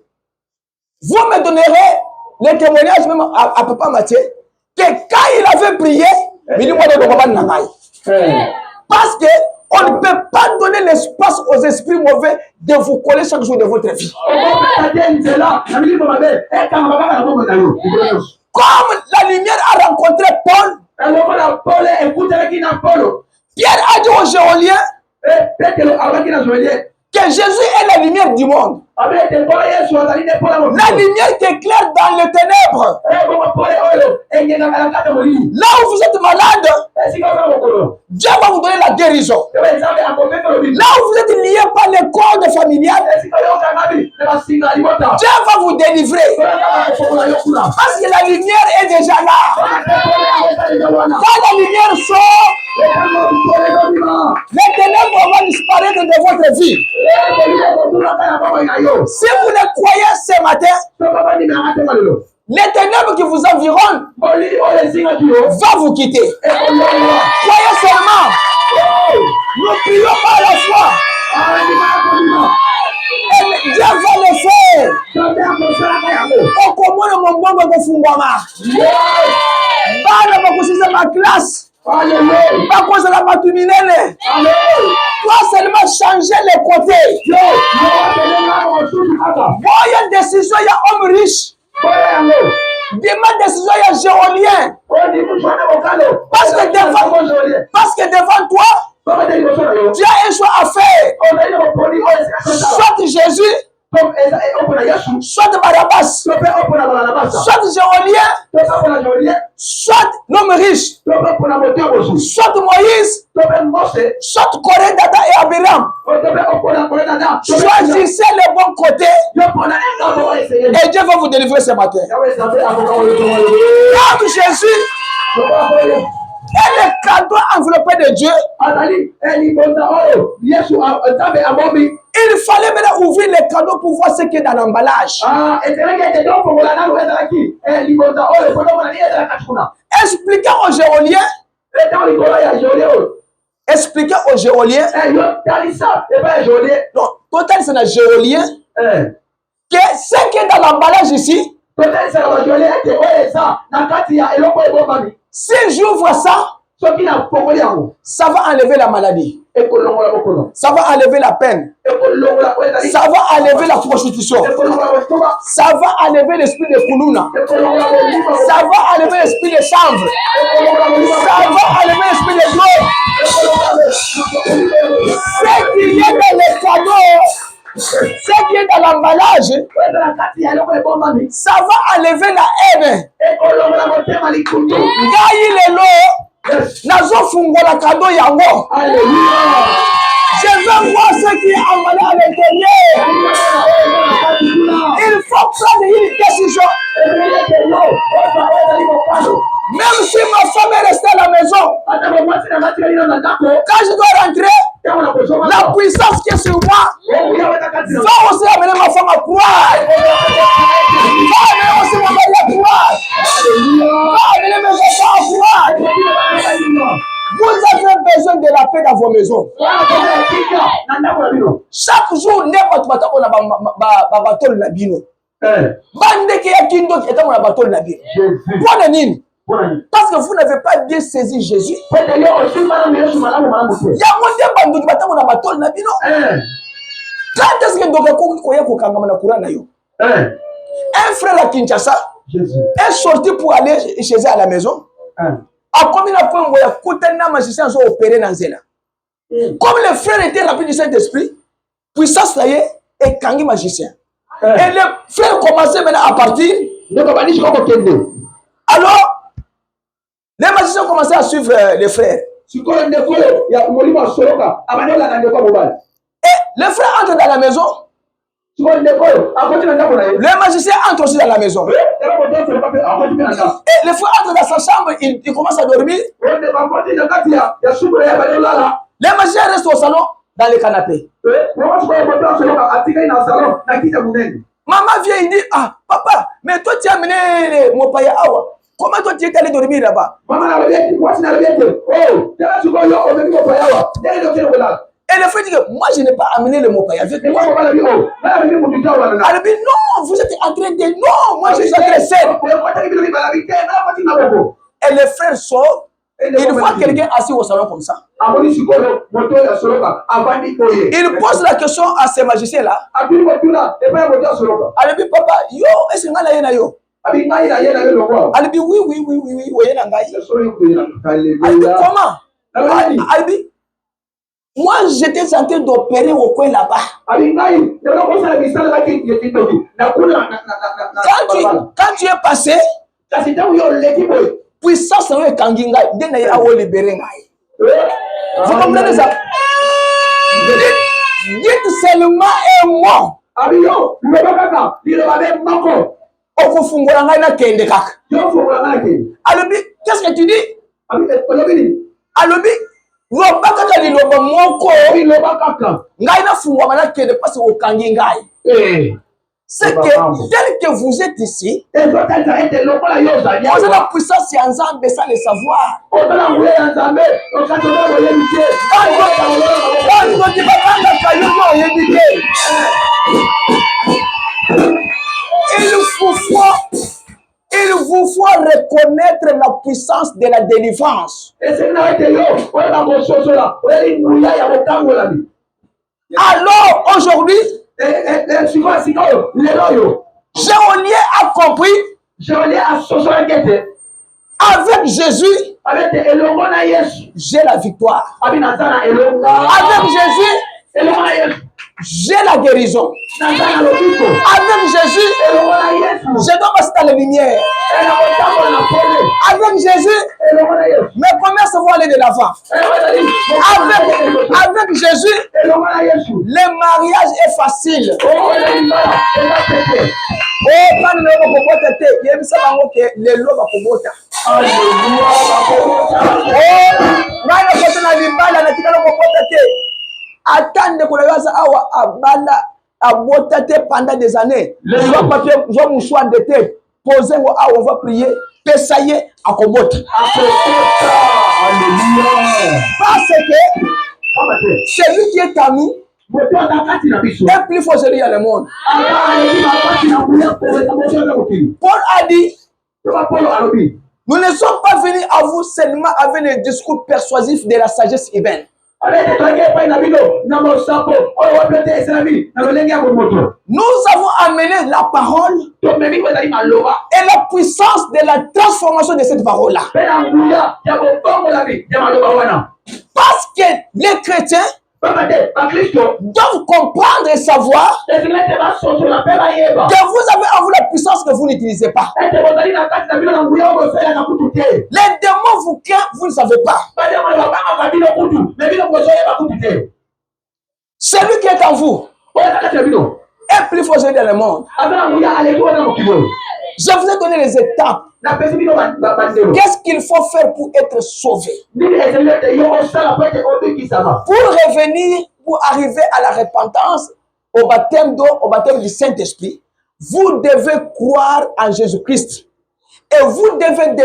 Vous me donnerez les témoignages même à papa Mathieu que quand il avait prié, il moi de papa na ngai. Parce que on ne peut pas donner l'espace aux esprits mauvais de vous coller chaque jour de votre vie. Comme la lumière a rencontré Paul, Pierre a dit aux géoliens que Jésus est la lumière du monde. La lumière qui éclaire dans les ténèbres. Là où vous êtes malade, Dieu va vous donner la guérison. Là où vous êtes lié par les cordes familiales, Dieu va vous délivrer. Parce que la lumière est déjà là. Quand la lumière sort, les ténèbres vont disparaître de votre vie. Si vous le croyez ce matin, les ténèbres qui vous environnent vont vous quitter. Croyez seulement. Nous prions par la foi. Et Dieu va le faire. Ma classe. Pas cause de la matuminelle. Toi seulement changer les côtés. Voyez décision, il y a homme riche. Demande décision, il y a géolien. Parce que devant toi, tu as un choix à faire. Soit Jésus, soit Barabbas, soit géolien, soit l'homme riche, soit Moïse, soit Corée, Dada et Abraham. Choisissez le bon côté et Dieu va vous délivrer ce matin. Comme Jésus Et le cadeau enveloppé de Dieu, il fallait maintenant ouvrir le cadeau pour voir ce qui est dans l'emballage. Expliquez aux géoliens. Expliquez aux géoliens. Non, total c'est un géolien. Que ce qui est dans l'emballage ici, si j'ouvre ça, ça va enlever la maladie. Ça va enlever la peine. Ça va enlever la prostitution. Ça va enlever l'esprit de Kuluna. Ça va enlever l'esprit de chambre. Ça va enlever l'esprit de drogue. Ce qui est dans le cadeau, ce qui est dans l'emballage, ça va enlever la haine. Nazo fungola cadeau yango. Je veux voir ce qui est emballé à l'intérieur. Il faut prendre une décision. Même si ma femme est restée à la maison, quand je dois rentrer, la puissance qui est sur moi va aussi amener ma femme à croire. Va amener aussi ma femme à croire. Va amener mes enfants à croire. Vous avez besoin de la paix dans vos maisons. Chaque jour, n'importe quoi, on a bateau de Nabino. Bande qui a kindo qui est dans bateau de Nabino. Parce que vous n'avez pas bien saisi Jésus. Il y a mon Dieu bande qui bateau de bateau de Nabino. Quand est-ce que un frère à Kinshasa est sorti pour aller chez eux à la maison. A combien de fois on voit un magicien opérer dans Zéla. Comme le frère était rempli du Saint-Esprit, puissance là et Kangi magicien. Et le frère commençait maintenant à partir. Alors, les magiciens commençaient à suivre les frères. Et le frère entre dans la maison. Le magicien entre aussi dans la maison. Et le frère entre dans sa chambre, il commence à dormir. Le magicien reste au salon, dans le canapé. Maman vient, il dit, ah, papa, mais toi tu as amené mon paya awa. Comment toi tu es allé dormir là-bas? Et le frère dit que moi je n'ai pas amené le mot païen. Elle dit non, vous êtes en train de. Non, moi je suis en train de seul. Et le frère sort, il voit quelqu'un assis au salon comme ça. Il pose la question à ces magiciens-là. Elle dit papa, yo, est-ce que tu as yo? Elle dit oui, elle dit comment? Elle dit moi, j'étais en train d'opérer au coin là-bas. Quand tu es passé, puissance est kanginga, denaya a libéré. Vous comprenez ça? Dites seulement un mot. Qu'est-ce que tu dis? C'est que tel que vous êtes ici, vous avez la puissance en Zambé sans le savoir. Il vous faut reconnaître la puissance de la délivrance. Alors, aujourd'hui, Géolien a compris. Avec Jésus, j'ai la victoire. Avec Jésus, j'ai la guérison. Avec Jésus, je dois passer dans la lumière. Avec Jésus, mes commerces vont aller de l'avant. Avec Jésus, le mariage est facile. Attendre qu'on pendant des années. Je me choix de tête. Posez on va prier. Pessayer à Kobot. Parce que celui qui est à nous est plus fort celui dans le monde. Paul a dit, nous ne sommes pas venus à vous seulement avec les discours persuasifs de la sagesse humaine. Nous avons amené la parole et la puissance de la transformation de cette parole-là. Parce que les chrétiens doivent comprendre et savoir que vous avez en vous la puissance que vous n'utilisez pas. Les démons vous craignent, vous ne savez pas. Celui qui est en vous est plus fort dans le monde. Je vous ai donné les étapes. Qu'est-ce qu'il faut faire pour être sauvé? Pour revenir, pour arriver à la repentance, au baptême d'eau, au baptême du Saint-Esprit, vous devez croire en Jésus-Christ. Et vous devez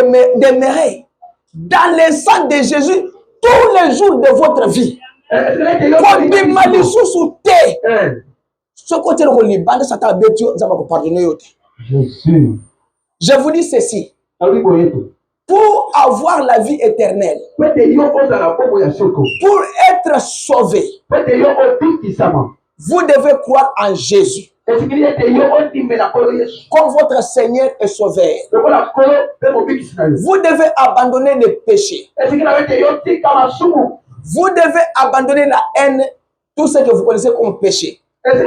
demeurer dans le sang de Jésus tous les jours de votre vie. Je vous dis ceci. Pour avoir la vie éternelle, pour être sauvé, vous devez croire en Jésus comme votre Seigneur et Sauveur. Vous devez abandonner les péchés. Vous devez abandonner la haine, tout ce que vous connaissez comme péché.